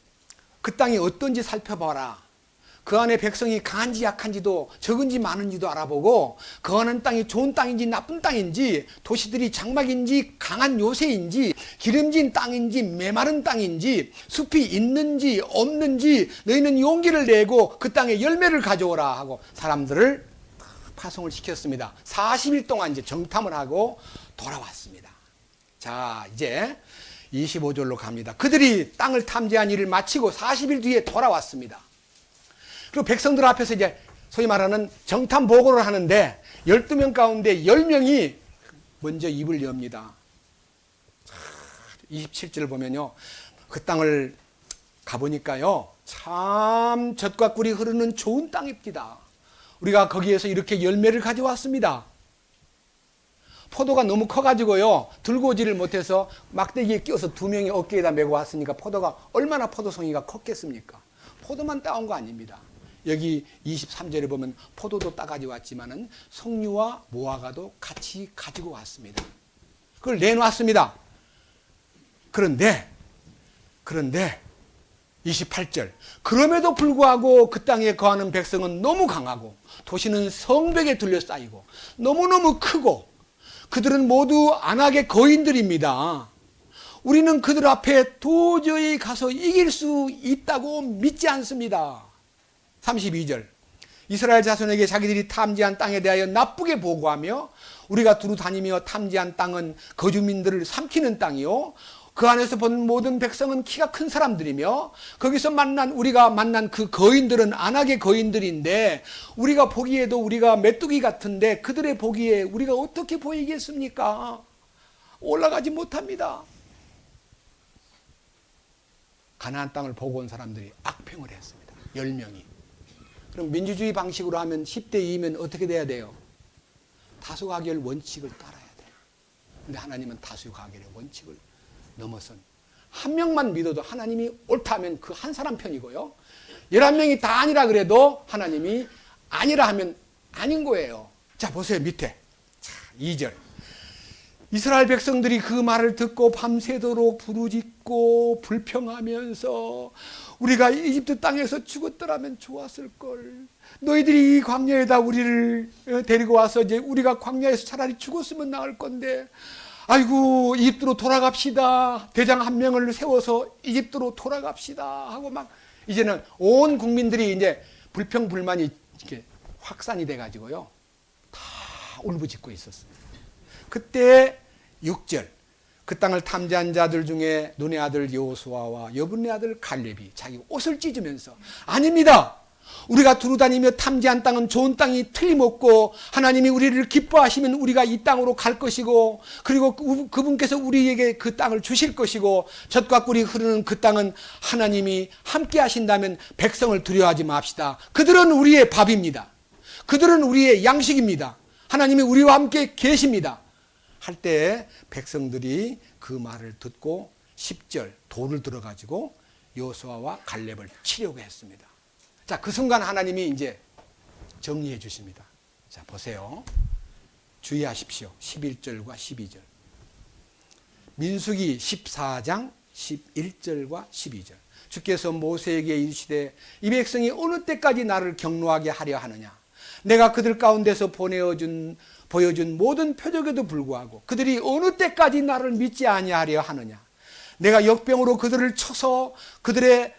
그 땅이 어떤지 살펴봐라. 그 안에 백성이 강한지 약한지도 적은지 많은지도 알아보고 그 안에 땅이 좋은 땅인지 나쁜 땅인지 도시들이 장막인지 강한 요새인지 기름진 땅인지 메마른 땅인지 숲이 있는지 없는지 너희는 용기를 내고 그 땅에 열매를 가져오라 하고 사람들을 파송을 시켰습니다. 40일 동안 이제 정탐을 하고 돌아왔습니다. 자, 이제 25절로 갑니다. 그들이 땅을 탐지한 일을 마치고 40일 뒤에 돌아왔습니다. 그리고 백성들 앞에서 이제 소위 말하는 정탐 보고를 하는데 12명 가운데 10명이 먼저 입을 엽니다. 27절을 보면요, 그 땅을 가보니까요, 참 젖과 꿀이 흐르는 좋은 땅입니다. 우리가 거기에서 이렇게 열매를 가져왔습니다. 포도가 너무 커가지고요, 들고 오지를 못해서 막대기에 끼워서 2명이 어깨에다 메고 왔으니까 포도가 얼마나 포도송이가 컸겠습니까? 포도만 따온 거 아닙니다. 여기 23절에 보면 포도도 따가지고 왔지만은 석류와 무화과도 같이 가지고 왔습니다. 그걸 내놓았습니다. 그런데 28절, 그럼에도 불구하고 그 땅에 거하는 백성은 너무 강하고 도시는 성벽에 둘러싸이고 너무너무 크고 그들은 모두 안악의 거인들입니다. 우리는 그들 앞에 도저히 가서 이길 수 있다고 믿지 않습니다. 32절, 이스라엘 자손에게 자기들이 탐지한 땅에 대하여 나쁘게 보고하며 우리가 두루 다니며 탐지한 땅은 거주민들을 삼키는 땅이요, 그 안에서 본 모든 백성은 키가 큰 사람들이며 거기서 우리가 만난 그 거인들은 안악의 거인들인데 우리가 보기에도 우리가 메뚜기 같은데 그들의 보기에 우리가 어떻게 보이겠습니까? 올라가지 못합니다. 가나안 땅을 보고 온 사람들이 악평을 했습니다. 10명이. 그럼 민주주의 방식으로 하면 10대 2면 어떻게 돼야 돼요? 다수가결 원칙을 따라야 돼요. 근데 하나님은 다수가결의 원칙을 넘어선 한 명만 믿어도 하나님이 옳다 하면 그 한 사람 편이고요, 11명이 다 아니라 그래도 하나님이 아니라 하면 아닌 거예요. 자, 보세요. 밑에 2절, 이스라엘 백성들이 그 말을 듣고 밤새도록 부르짖고 불평하면서 우리가 이집트 땅에서 죽었더라면 좋았을걸. 너희들이 이 광야에다 우리를 데리고 와서 이제 우리가 광야에서 차라리 죽었으면 나을 건데, 아이고 이집트로 돌아갑시다. 대장 한 명을 세워서 이집트로 돌아갑시다 하고 막 이제는 온 국민들이 이제 불평불만이 이렇게 확산이 돼 가지고요, 다 울부짖고 있었습니다. 그때 6절, 그 땅을 탐지한 자들 중에 눈의 아들 여호수아와 여분의 아들 갈렙이 자기 옷을 찢으면서 아닙니다. 우리가 두루 다니며 탐지한 땅은 좋은 땅이 틀림없고 하나님이 우리를 기뻐하시면 우리가 이 땅으로 갈 것이고 그리고 그분께서 우리에게 그 땅을 주실 것이고 젖과 꿀이 흐르는 그 땅은 하나님이 함께 하신다면 백성을 두려워하지 맙시다. 그들은 우리의 밥입니다. 그들은 우리의 양식입니다. 하나님이 우리와 함께 계십니다. 할 때 백성들이 그 말을 듣고 10절 돌을 들어가지고 여호수아와 갈렙을 치려고 했습니다. 자, 그 순간 하나님이 이제 정리해 주십니다. 자, 보세요. 주의하십시오. 11절과 12절. 민수기 14장 11절과 12절. 주께서 모세에게 이르시되 이 백성이 어느 때까지 나를 경노하게 하려 하느냐. 내가 그들 가운데서 보여준 모든 표적에도 불구하고 그들이 어느 때까지 나를 믿지 아니하려 하느냐. 내가 역병으로 그들을 쳐서 그들의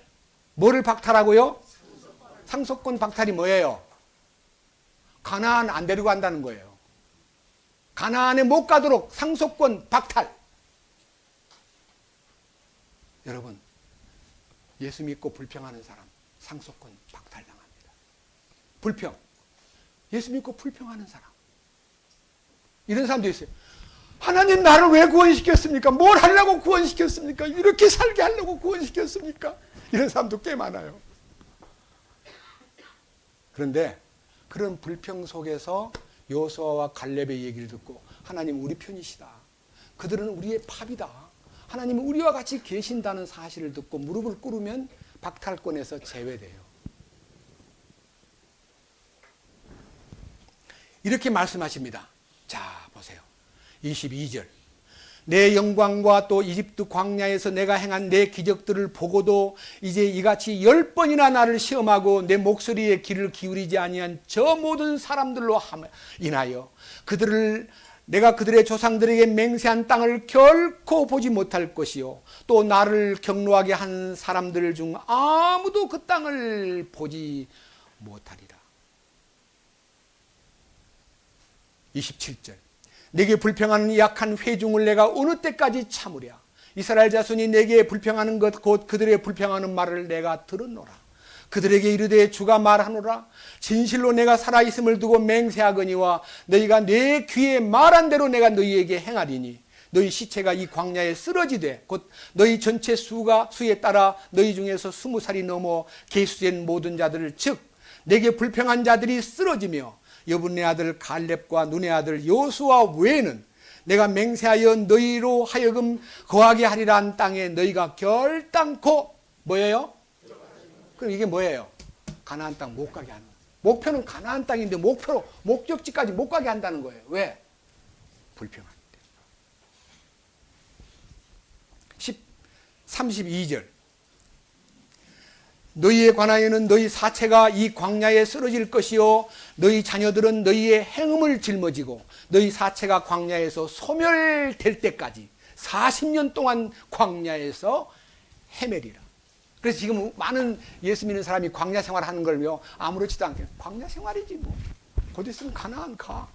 뭐를 박탈하고요? 상속권 박탈이 뭐예요? 가나안 안 데리고 간다는 거예요. 가나안에 못 가도록 상속권 박탈. 여러분, 예수 믿고 불평하는 사람 상속권 박탈당합니다. 불평. 예수 믿고 불평하는 사람. 이런 사람도 있어요. 하나님 나를 왜 구원시켰습니까? 뭘 하려고 구원시켰습니까? 이렇게 살게 하려고 구원시켰습니까? 이런 사람도 꽤 많아요. 그런데 그런 불평 속에서 여호수아와 갈렙의 얘기를 듣고 하나님 우리 편이시다. 그들은 우리의 팝이다. 하나님은 우리와 같이 계신다는 사실을 듣고 무릎을 꿇으면 박탈권에서 제외돼요. 이렇게 말씀하십니다. 자, 보세요. 22절. 내 영광과 또 이집트 광야에서 내가 행한 내 기적들을 보고도 이제 이같이 10번이나 나를 시험하고 내 목소리에 귀를 기울이지 아니한 저 모든 사람들로 인하여 내가 그들의 조상들에게 맹세한 땅을 결코 보지 못할 것이요 또 나를 경노하게 한 사람들 중 아무도 그 땅을 보지 못하리라. 27절. 내게 불평하는 약한 회중을 내가 어느 때까지 참으랴. 이스라엘 자손이 내게 불평하는 것 곧 그들의 불평하는 말을 내가 들었노라. 그들에게 이르되 주가 말하노라. 진실로 내가 살아있음을 두고 맹세하거니와 너희가 내 귀에 말한 대로 내가 너희에게 행하리니 너희 시체가 이 광야에 쓰러지되 곧 너희 전체 수에 따라 너희 중에서 20살이 넘어 계수된 모든 자들을 즉 내게 불평한 자들이 쓰러지며 여분의 아들 갈렙과 눈의 아들 여호수아 외에는 내가 맹세하여 너희로 하여금 거하게 하리라 한 땅에 너희가 결단코 뭐예요? 그럼 이게 뭐예요? 가나안 땅 못 가게 하는 거예요. 목표는 가나안 땅인데 목적지까지 못 가게 한다는 거예요. 왜? 불평하기 때문에. 32절. 너희에 관하여는 너희 사체가 이 광야에 쓰러질 것이요 너희 자녀들은 너희의 행음을 짊어지고 너희 사체가 광야에서 소멸될 때까지 40년 동안 광야에서 헤매리라. 그래서 지금 많은 예수 믿는 사람이 광야 생활하는 걸요 아무렇지도 않게 광야 생활이지 뭐 곧 있으면 가나안 가.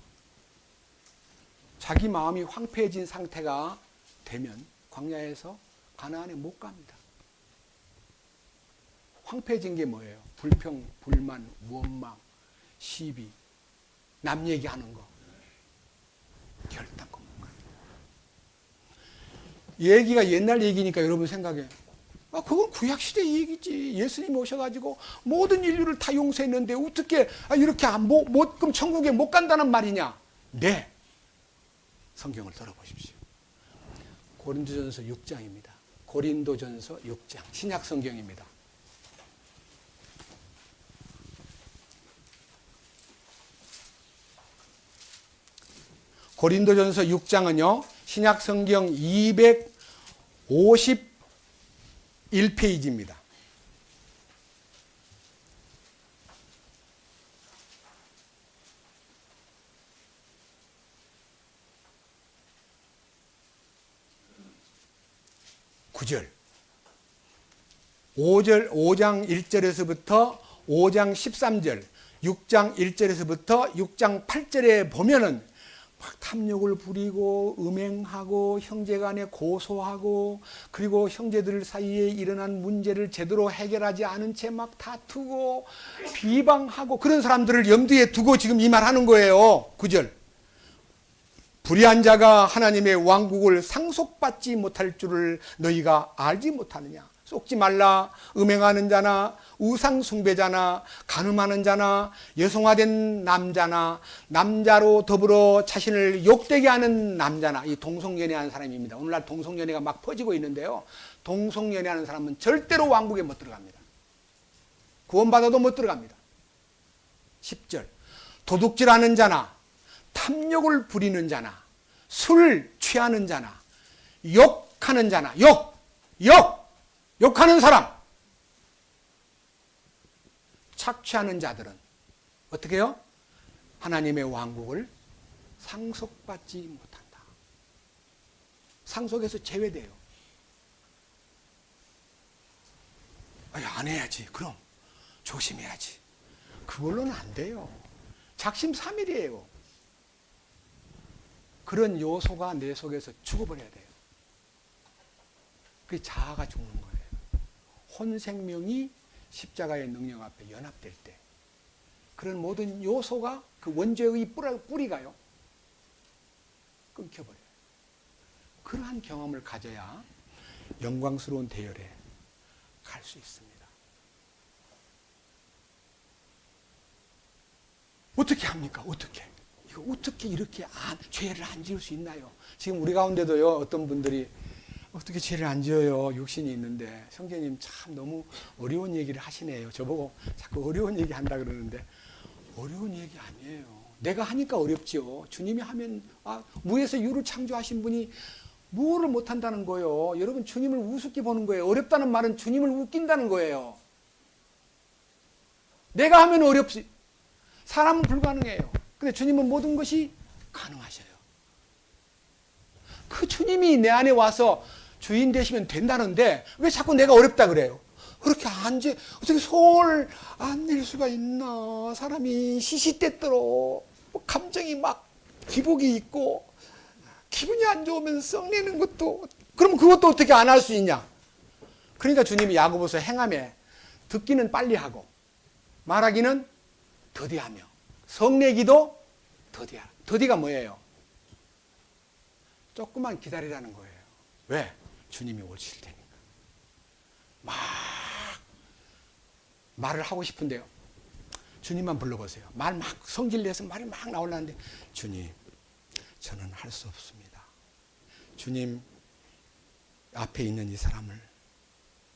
자기 마음이 황폐해진 상태가 되면 광야에서 가나안에 못 갑니다. 황폐해진 게 뭐예요? 불평, 불만, 원망, 시비, 남 얘기하는 거. 결단코 못 갑니다. 얘기가 옛날 얘기니까 여러분 생각해. 그건 구약시대 얘기지. 예수님이 오셔가지고 모든 인류를 다 용서했는데 어떻게 이렇게 그럼 천국에 못 간다는 말이냐? 네. 성경을 들어보십시오. 고린도전서 6장입니다. 고린도전서 6장. 신약 성경입니다. 고린도전서 6장은요. 신약 성경 251페이지입니다. (9절) 5장 1절에서부터 5장 13절, 6장 1절에서부터 6장 8절에 보면은 막 탐욕을 부리고 음행하고 형제간에 고소하고 그리고 형제들 사이에 일어난 문제를 제대로 해결하지 않은 채 막 다투고 비방하고 그런 사람들을 염두에 두고 지금 이 말하는 거예요. 9절. 불의한 자가 하나님의 왕국을 상속받지 못할 줄을 너희가 알지 못하느냐. 속지 말라. 음행하는 자나 우상 숭배자나 간음하는 자나 여성화된 남자나 남자로 더불어 자신을 욕되게 하는 남자나 이 동성연애하는 사람입니다. 오늘날 동성연애가 막 퍼지고 있는데요. 동성연애하는 사람은 절대로 왕국에 못 들어갑니다. 구원받아도 못 들어갑니다. 10절. 도둑질하는 자나 탐욕을 부리는 자나 술 취하는 자나 욕하는 자나 욕하는 사람 착취하는 자들은 어떻게 해요? 하나님의 왕국을 상속받지 못한다. 상속에서 제외돼요. 안 해야지. 그럼 조심해야지. 그걸로는 안 돼요. 작심삼일이에요. 그런 요소가 내 속에서 죽어버려야 돼요. 그게 자아가 죽는 거예요. 혼생명이 십자가의 능력 앞에 연합될 때 그런 모든 요소가 그 원죄의 뿌리가요 끊겨버려요. 그러한 경험을 가져야 영광스러운 대열에 갈 수 있습니다. 어떻게 합니까? 이거 어떻게 이렇게 죄를 안 지을 수 있나요? 지금 우리 가운데도요 어떤 분들이 어떻게 죄를 안 지어요? 육신이 있는데 성경님 참 너무 어려운 얘기를 하시네요. 저보고 자꾸 어려운 얘기 한다 그러는데 어려운 얘기 아니에요. 내가 하니까 어렵죠. 주님이 하면 무에서 유를 창조하신 분이 무엇을 못한다는 거예요. 여러분 주님을 우습게 보는 거예요. 어렵다는 말은 주님을 웃긴다는 거예요. 내가 하면 어렵지. 사람은 불가능해요. 근데 주님은 모든 것이 가능하셔요. 그 주님이 내 안에 와서 주인 되시면 된다는데 왜 자꾸 내가 어렵다 그래요? 그렇게 어떻게 손을 안 낼 수가 있나? 사람이 시시때때로 감정이 막 기복이 있고 기분이 안 좋으면 썩내는 것도 그럼 그것도 어떻게 안 할 수 있냐? 그러니까 주님이 야고보서 행함에 듣기는 빨리 하고 말하기는 더디하며 성내기도 더디하라. 더디가 뭐예요? 조금만 기다리라는 거예요. 왜? 주님이 오실 테니까. 막 말을 하고 싶은데요. 주님만 불러보세요. 말 막 성질내서 말이 막 나오려는데 주님 저는 할 수 없습니다. 주님 앞에 있는 이 사람을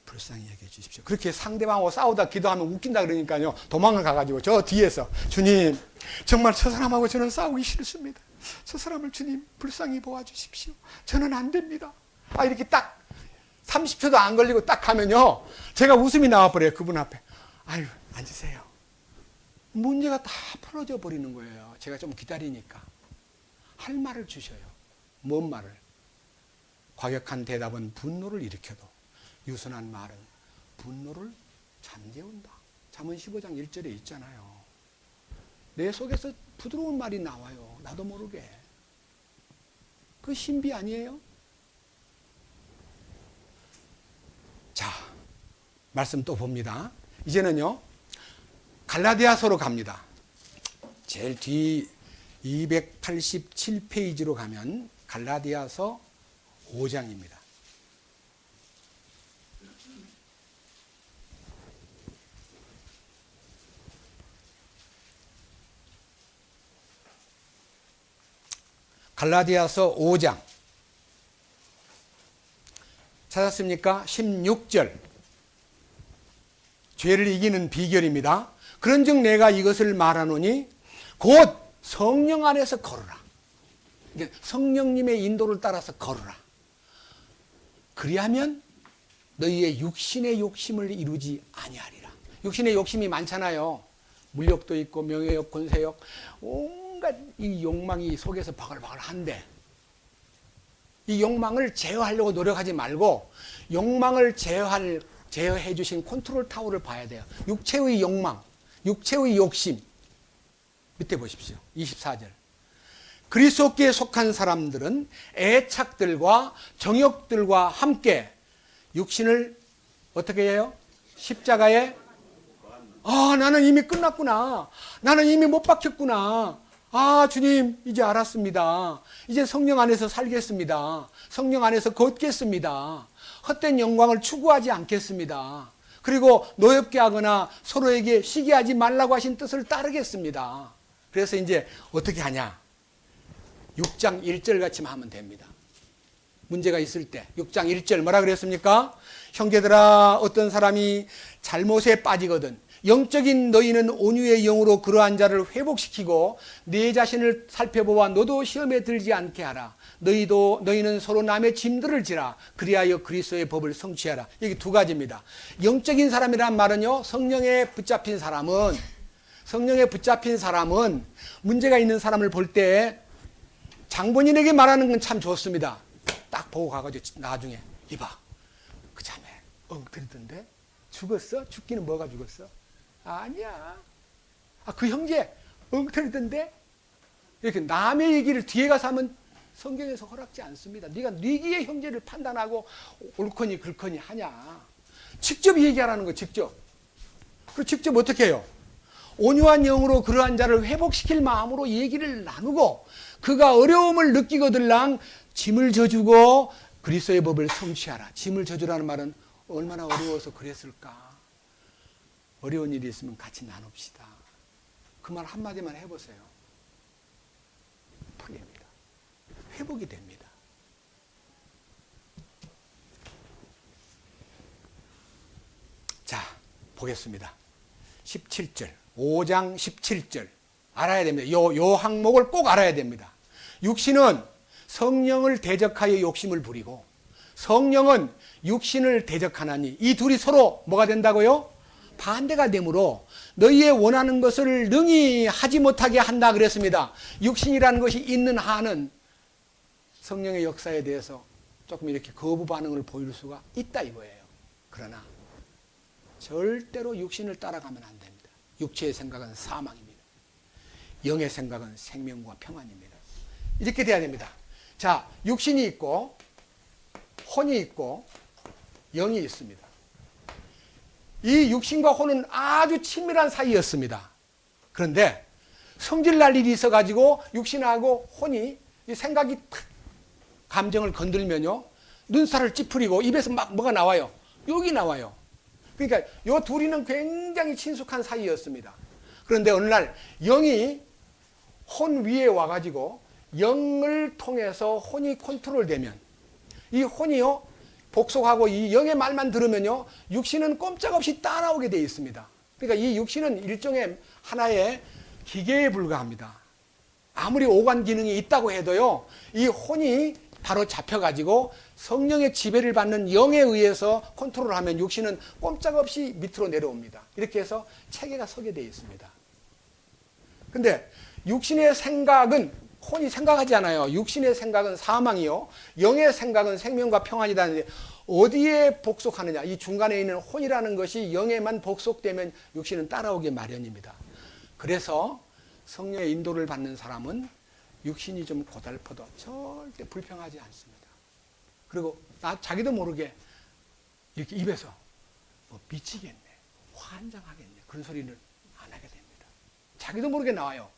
불쌍히 여겨 주십시오. 그렇게 상대방하고 싸우다 기도하면 웃긴다 그러니까요. 도망을 가가지고 저 뒤에서 주님 정말 저 사람하고 저는 싸우기 싫습니다. 저 사람을 주님 불쌍히 보아주십시오. 저는 안 됩니다. 이렇게 딱 30초도 안 걸리고 딱 하면요. 제가 웃음이 나와버려요. 그분 앞에. 아유 앉으세요. 문제가 다 풀어져 버리는 거예요. 제가 좀 기다리니까. 할 말을 주셔요. 뭔 말을? 과격한 대답은 분노를 일으켜도 유순한 말은 분노를 잠재운다. 잠언 15장 1절에 있잖아요. 내 속에서 부드러운 말이 나와요. 나도 모르게. 그 신비 아니에요? 자, 말씀 또 봅니다. 이제는요, 갈라디아서로 갑니다. 제일 뒤 287페이지로 가면 갈라디아서 5장입니다. 갈라디아서 5장 찾았습니까? 16절 죄를 이기는 비결입니다. 그런즉 내가 이것을 말하노니 곧 성령 안에서 걸으라. 성령님의 인도를 따라서 걸으라. 그리하면 너희의 육신의 욕심을 이루지 아니하리라. 육신의 욕심이 많잖아요. 물욕도 있고 명예욕, 권세욕, 온갖 이 욕망이 속에서 바글바글한데 이 욕망을 제어하려고 노력하지 말고 욕망을 제어해 주신 컨트롤 타워를 봐야 돼요. 육체의 욕망, 육체의 욕심. 밑에 보십시오. 24절. 그리스도께 속한 사람들은 애착들과 정욕들과 함께 육신을 어떻게 해요? 십자가에 나는 이미 끝났구나. 나는 이미 못 박혔구나. 주님 이제 알았습니다. 이제 성령 안에서 살겠습니다. 성령 안에서 걷겠습니다. 헛된 영광을 추구하지 않겠습니다. 그리고 노엽게 하거나 서로에게 시기하지 말라고 하신 뜻을 따르겠습니다. 그래서 이제 어떻게 하냐? 6장 1절 같이만 하면 됩니다. 문제가 있을 때 6장 1절 뭐라 그랬습니까? 형제들아 어떤 사람이 잘못에 빠지거든 영적인 너희는 온유의 영으로 그러한 자를 회복시키고 네 자신을 살펴보아 너도 시험에 들지 않게 하라. 너희는 서로 남의 짐들을 지라. 그리하여 그리스도의 법을 성취하라. 여기 두 가지입니다. 영적인 사람이란 말은요, 성령에 붙잡힌 사람은 문제가 있는 사람을 볼 때 장본인에게 말하는 건 참 좋습니다. 딱 보고 가가지고 나중에 이봐, 그 자매 엉터리던데 죽었어? 죽기는 뭐가 죽었어? 아니야. 그 형제 엉터리던데? 이렇게 남의 얘기를 뒤에 가서 하면 성경에서 허락지 않습니다. 네가 네기의 형제를 판단하고 옳거니 그렇거니 하냐. 직접 얘기하라는 거, 직접. 그리고 직접 어떻게 해요? 온유한 영으로 그러한 자를 회복시킬 마음으로 얘기를 나누고 그가 어려움을 느끼거들랑 짐을 져주고 그리스도의 법을 성취하라. 짐을 져주라는 말은 얼마나 어려워서 그랬을까. 어려운 일이 있으면 같이 나눕시다. 그 말 한마디만 해보세요. 풀립니다. 회복이 됩니다. 자, 보겠습니다. 17절, 5장 17절 알아야 됩니다. 요 항목을 꼭 알아야 됩니다. 육신은 성령을 대적하여 욕심을 부리고 성령은 육신을 대적하나니 이 둘이 서로 뭐가 된다고요? 반대가 되므로 너희의 원하는 것을 능히 하지 못하게 한다 그랬습니다. 육신이라는 것이 있는 한은 성령의 역사에 대해서 조금 이렇게 거부 반응을 보일 수가 있다 이거예요. 그러나 절대로 육신을 따라가면 안 됩니다. 육체의 생각은 사망입니다. 영의 생각은 생명과 평안입니다. 이렇게 돼야 됩니다. 자, 육신이 있고 혼이 있고 영이 있습니다. 이 육신과 혼은 아주 친밀한 사이였습니다. 그런데 성질 날 일이 있어가지고 육신하고 혼이 이 생각이 탁 감정을 건들면요, 눈살을 찌푸리고 입에서 막 뭐가 나와요. 욕이 나와요. 그러니까 이 둘이는 굉장히 친숙한 사이였습니다. 그런데 어느 날 영이 혼 위에 와가지고 영을 통해서 혼이 컨트롤되면 이 혼이요 복속하고 이 영의 말만 들으면요 육신은 꼼짝없이 따라오게 되어 있습니다. 그러니까 이 육신은 일종의 하나의 기계에 불과합니다. 아무리 오간 기능이 있다고 해도요 이 혼이 바로 잡혀가지고 성령의 지배를 받는 영에 의해서 컨트롤하면 육신은 꼼짝없이 밑으로 내려옵니다. 이렇게 해서 체계가 서게 되어 있습니다. 근데 육신의 생각은 혼이 생각하지 않아요. 육신의 생각은 사망이요. 영의 생각은 생명과 평안이다는데 어디에 복속하느냐. 이 중간에 있는 혼이라는 것이 영에만 복속되면 육신은 따라오기 마련입니다. 그래서 성령의 인도를 받는 사람은 육신이 좀 고달퍼도 절대 불평하지 않습니다. 그리고 자기도 모르게 이렇게 입에서 미치겠네, 환장하겠네 그런 소리를 안 하게 됩니다. 자기도 모르게 나와요.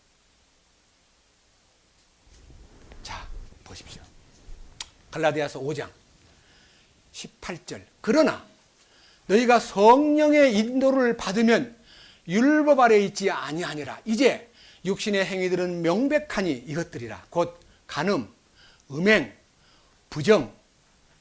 자, 보십시오. 갈라디아서 5장 18절. 그러나 너희가 성령의 인도를 받으면 율법 아래 있지 아니하니라. 이제 육신의 행위들은 명백하니 이것들이라. 곧 간음, 음행, 부정,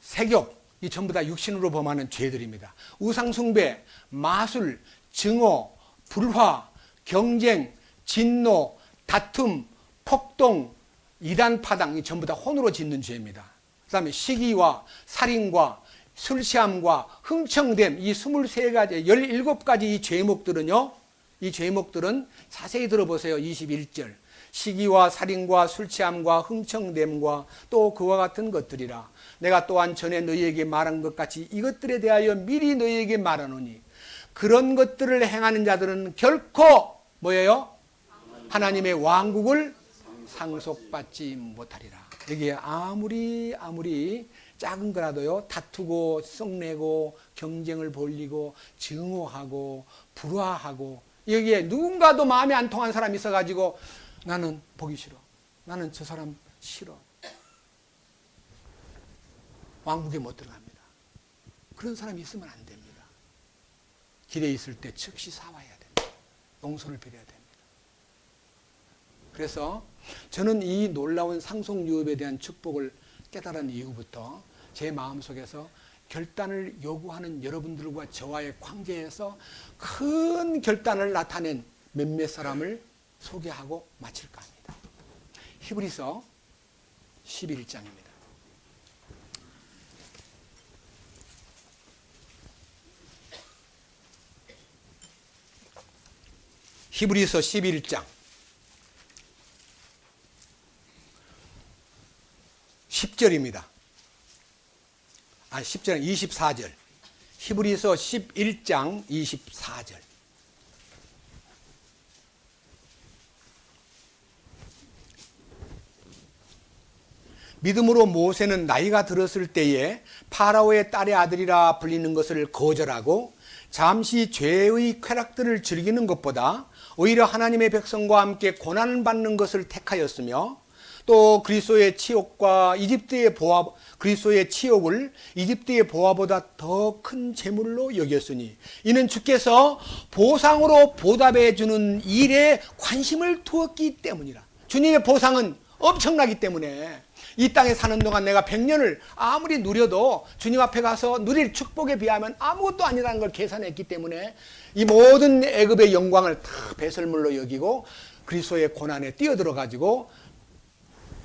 색욕, 이 전부 다 육신으로 범하는 죄들입니다. 우상숭배, 마술, 증오, 불화, 경쟁, 진노, 다툼, 폭동, 이단파당, 이 전부 다 혼으로 짓는 죄입니다. 그 다음에 시기와 살인과 술취함과 흥청됨, 이 23가지, 17가지 이 죄목들은요, 이 죄목들은 자세히 들어보세요. 21절. 시기와 살인과 술취함과 흥청됨과 또 그와 같은 것들이라. 내가 또한 전에 너희에게 말한 것 같이 이것들에 대하여 미리 너희에게 말하노니 그런 것들을 행하는 자들은 결코 뭐예요? 하나님의 왕국을 상속받지 못하리라. 여기에 아무리 작은 거라도요 다투고 썩내고 경쟁을 벌이고 증오하고 불화하고 여기에 누군가도 마음에 안 통한 사람이 있어가지고 나는 보기 싫어, 나는 저 사람 싫어, 왕국에 못 들어갑니다. 그런 사람이 있으면 안 됩니다. 길에 있을 때 즉시 사와야 됩니다. 용서를 빌어야 됩니다. 그래서 저는 이 놀라운 상속유업에 대한 축복을 깨달은 이후부터 제 마음속에서 결단을 요구하는 여러분들과 저와의 관계에서 큰 결단을 나타낸 몇몇 사람을 소개하고 마칠까 합니다. 히브리서 11장입니다. 히브리서 11장 10절입니다. 10절 24절. 히브리서 11장 24절. 믿음으로 모세는 나이가 들었을 때에 파라오의 딸의 아들이라 불리는 것을 거절하고 잠시 죄의 쾌락들을 즐기는 것보다 오히려 하나님의 백성과 함께 고난을 받는 것을 택하였으며 또 그리스도의 치욕을 이집트의 보화보다 더 큰 재물로 여겼으니 이는 주께서 보상으로 보답해 주는 일에 관심을 두었기 때문이라. 주님의 보상은 엄청나기 때문에 이 땅에 사는 동안 내가 100년을 아무리 누려도 주님 앞에 가서 누릴 축복에 비하면 아무것도 아니라는 걸 계산했기 때문에 이 모든 애굽의 영광을 다 배설물로 여기고 그리스도의 고난에 뛰어들어 가지고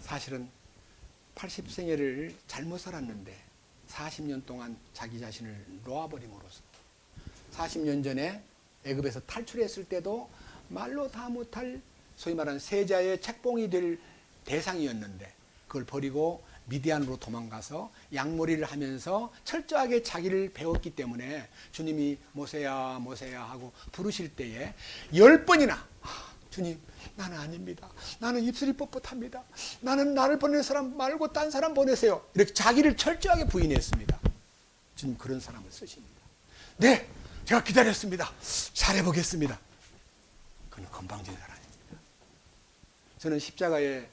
사실은 80생애를 잘못 살았는데 40년 동안 자기 자신을 놓아버림으로써 40년 전에 애굽에서 탈출했을 때도 말로 다 못할 소위 말하는 세자의 책봉이 될 대상이었는데 그걸 버리고 미디안으로 도망가서 양머리를 하면서 철저하게 자기를 배웠기 때문에 주님이 모세야 모세야 하고 부르실 때에 10번이나 주님 나는 아닙니다. 나는 입술이 뻣뻣합니다. 나는 나를 보낼 사람 말고 딴 사람 보내세요. 이렇게 자기를 철저하게 부인했습니다. 주님 그런 사람을 쓰십니다. 네, 제가 기다렸습니다. 잘해보겠습니다. 그건 건방진 사람입니다. 저는 십자가에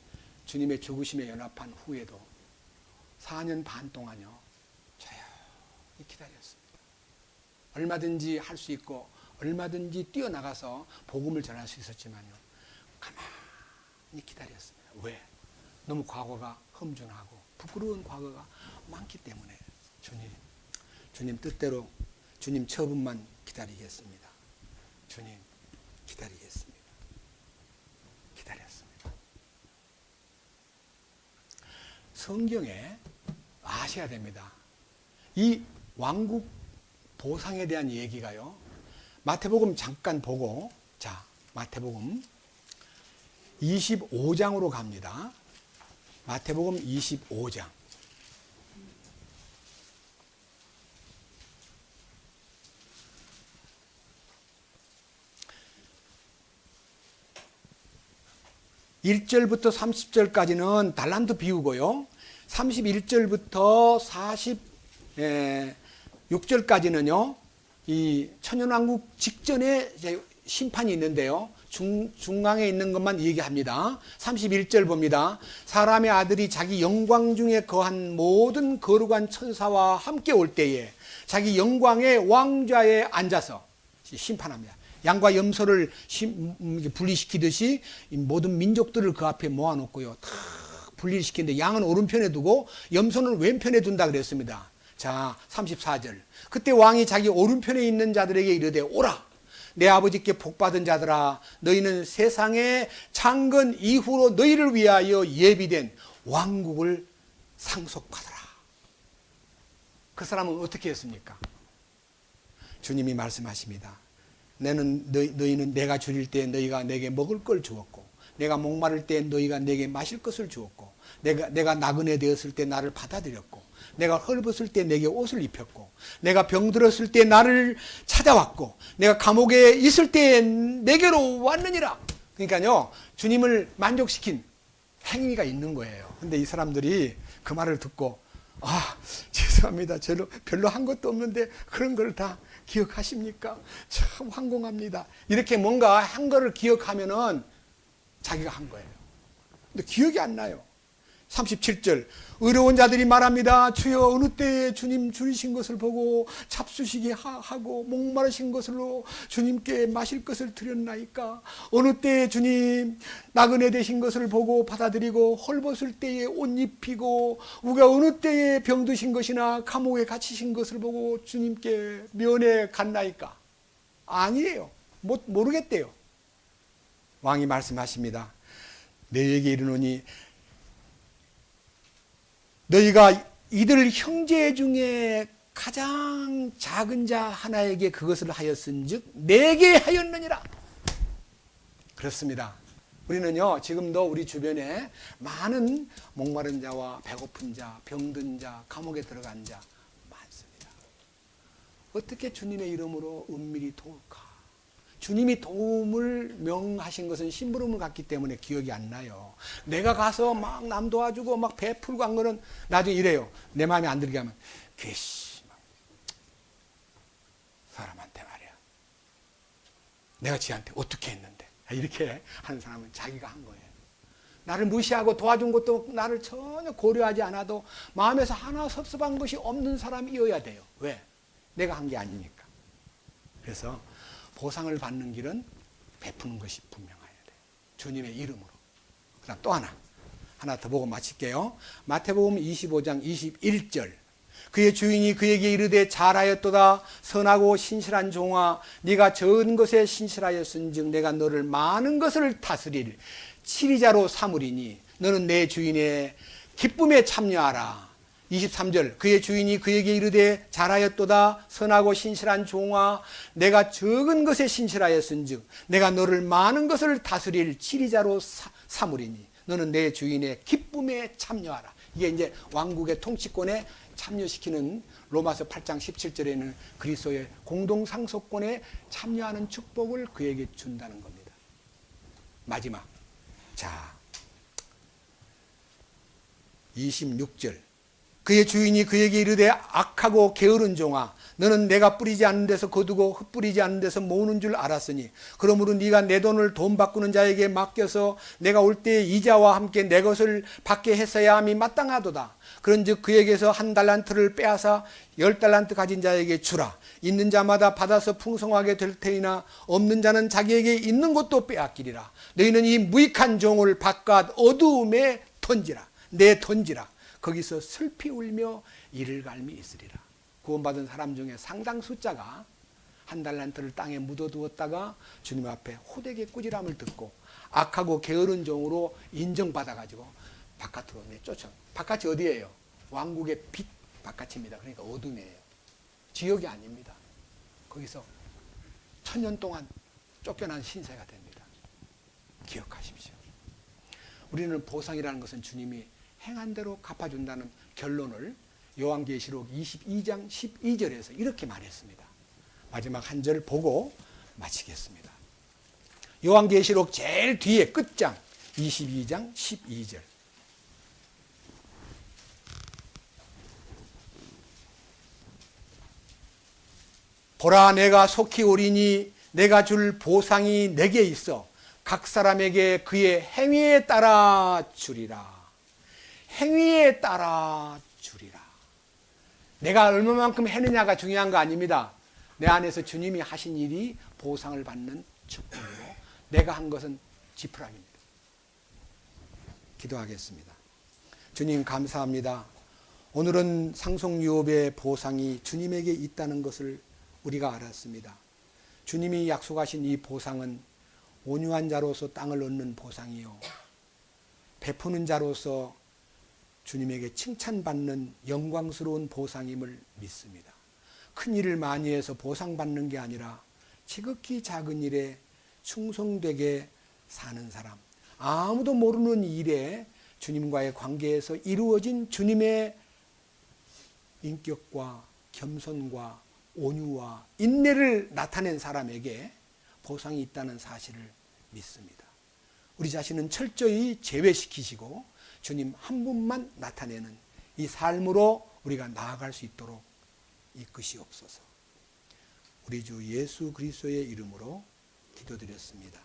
주님의 죽으심에 연합한 후에도 4년 반 동안요 조용히 기다렸습니다. 얼마든지 할 수 있고 얼마든지 뛰어나가서 복음을 전할 수 있었지만요 가만히 기다렸습니다. 왜? 너무 과거가 험준하고 부끄러운 과거가 많기 때문에 주님 뜻대로 주님 처분만 기다리겠습니다. 주님 기다리겠습니다. 기다렸습니다. 성경에 아셔야 됩니다. 이 왕국 보상에 대한 얘기가요. 마태복음 잠깐 보고 자 마태복음 25장으로 갑니다. 마태복음 25장. (1절부터) (30절까지는) 달란트 비우고요. 31절부터 46절까지는요. 이 천연왕국 직전에 이제 심판이 있는데요. 중앙에 있는 것만 얘기합니다. 31절 봅니다. 사람의 아들이 자기 영광 중에 거한 모든 거룩한 천사와 함께 올 때에 자기 영광의 왕좌에 앉아서 심판합니다. 양과 염소를 분리시키듯이 모든 민족들을 그 앞에 모아놓고요. 다 분리시키는데 양은 오른편에 두고 염소는 왼편에 둔다 그랬습니다. 자, 34절. 그때 왕이 자기 오른편에 있는 자들에게 이르되 오라. 내 아버지께 복받은 자들아 너희는 세상의 창건 이후로 너희를 위하여 예비된 왕국을 상속받아라. 그 사람은 어떻게 했습니까? 주님이 말씀하십니다. 너희는 내가 줄일 때 너희가 내게 먹을 걸 주었고 내가 목마를 때 너희가 내게 마실 것을 주었고 내가 나그네 되었을 때 나를 받아들였고 내가 헐벗을 때 내게 옷을 입혔고 내가 병들었을 때 나를 찾아왔고 내가 감옥에 있을 때 내게로 왔느니라. 그러니까요 주님을 만족시킨 행위가 있는 거예요. 근데 이 사람들이 그 말을 듣고 죄송합니다. 별로 한 것도 없는데 그런 걸 다 기억하십니까? 참 황공합니다. 이렇게 뭔가 한 거를 기억하면은 자기가 한 거예요. 근데 기억이 안 나요. 37절 의로운 자들이 말합니다. 주여 어느 때에 주님 줄이신 것을 보고 잡수시게 하고 목마르신 것으로 주님께 마실 것을 드렸나이까. 어느 때에 주님 나그네 되신 것을 보고 받아들이고 헐벗을 때에 옷 입히고 우리가 어느 때에 병드신 것이나 감옥에 갇히신 것을 보고 주님께 면회 갔나이까. 아니에요. 모르겠대요. 왕이 말씀하십니다. 너희에게 이르노니 너희가 이들 형제 중에 가장 작은 자 하나에게 그것을 하였은즉 내게 하였느니라. 그렇습니다. 우리는요 지금도 우리 주변에 많은 목마른 자와 배고픈 자, 병든 자, 감옥에 들어간 자 많습니다. 어떻게 주님의 이름으로 은밀히 도울까? 주님이 도움을 명하신 것은 심부름을 갔기 때문에 기억이 안 나요. 내가 가서 막 남 도와주고 막 베풀고 한 거는 나중에 이래요. 내 마음에 안 들게 하면 괘씸 사람한테 말이야. 내가 지한테 어떻게 했는데 이렇게 하는 사람은 자기가 한 거예요. 나를 무시하고 도와준 것도 나를 전혀 고려하지 않아도 마음에서 하나 섭섭한 것이 없는 사람이어야 돼요. 왜? 내가 한 게 아니니까. 그래서 보상을 받는 길은 베푸는 것이 분명해야 돼요. 주님의 이름으로. 그다음 또 하나 더 보고 마칠게요. 마태복음 25장 21절. 그의 주인이 그에게 이르되 잘하였도다 선하고 신실한 종아 네가 적은 것에 신실하였은즉 내가 너를 많은 것을 다스릴 치리자로 삼으리니 너는 내 주인의 기쁨에 참여하라. 23절 그의 주인이 그에게 이르되 잘하였도다 선하고 신실한 종아 내가 적은 것에 신실하였은즉 내가 너를 많은 것을 다스릴 치리자로 삼으리니 너는 내 주인의 기쁨에 참여하라. 이게 이제 왕국의 통치권에 참여시키는 로마서 8장 17절에는 그리스도의 공동상속권에 참여하는 축복을 그에게 준다는 겁니다. 마지막 26절 그의 주인이 그에게 이르되 악하고 게으른 종아 너는 내가 뿌리지 않는 데서 거두고 흩뿌리지 않는 데서 모으는 줄 알았으니 그러므로 네가 내 돈을 돈 바꾸는 자에게 맡겨서 내가 올 때에 이자와 함께 내 것을 받게 했어야 함이 마땅하도다. 그런즉 그에게서 1달란트를 빼앗아 10달란트 가진 자에게 주라. 있는 자마다 받아서 풍성하게 될 테이나 없는 자는 자기에게 있는 것도 빼앗기리라. 너희는 이 무익한 종을 바깥 어두움에 던지라. 거기서 슬피 울며 이를 갈미 있으리라. 구원받은 사람 중에 상당 숫자가 1달란트를 땅에 묻어두었다가 주님 앞에 호되게 꾸지람을 듣고 악하고 게으른 종으로 인정받아가지고 바깥으로 내쫓아. 바깥이 어디예요? 왕국의 빛 바깥입니다. 그러니까 어둠이에요. 지옥이 아닙니다. 거기서 1000년 동안 쫓겨난 신세가 됩니다. 기억하십시오. 우리는 보상이라는 것은 주님이 행한 대로 갚아준다는 결론을 요한계시록 22장 12절에서 이렇게 말했습니다. 마지막 한 절 보고 마치겠습니다. 요한계시록 제일 뒤에 끝장 22장 12절. 보라 내가 속히 오리니 내가 줄 보상이 내게 있어 각 사람에게 그의 행위에 따라 주리라. 행위에 따라 주리라. 내가 얼마만큼 했느냐가 중요한 거 아닙니다. 내 안에서 주님이 하신 일이 보상을 받는 축복이고 내가 한 것은 지푸라기입니다. 기도하겠습니다. 주님 감사합니다. 오늘은 상속유업의 보상이 주님에게 있다는 것을 우리가 알았습니다. 주님이 약속하신 이 보상은 온유한 자로서 땅을 얻는 보상이요 베푸는 자로서 주님에게 칭찬받는 영광스러운 보상임을 믿습니다. 큰 일을 많이 해서 보상받는 게 아니라 지극히 작은 일에 충성되게 사는 사람, 아무도 모르는 일에 주님과의 관계에서 이루어진 주님의 인격과 겸손과 온유와 인내를 나타낸 사람에게 보상이 있다는 사실을 믿습니다. 우리 자신은 철저히 제외시키시고 주님 한 분만 나타내는 이 삶으로 우리가 나아갈 수 있도록 이끄시옵소서. 우리 주 예수 그리스도의 이름으로 기도드렸습니다.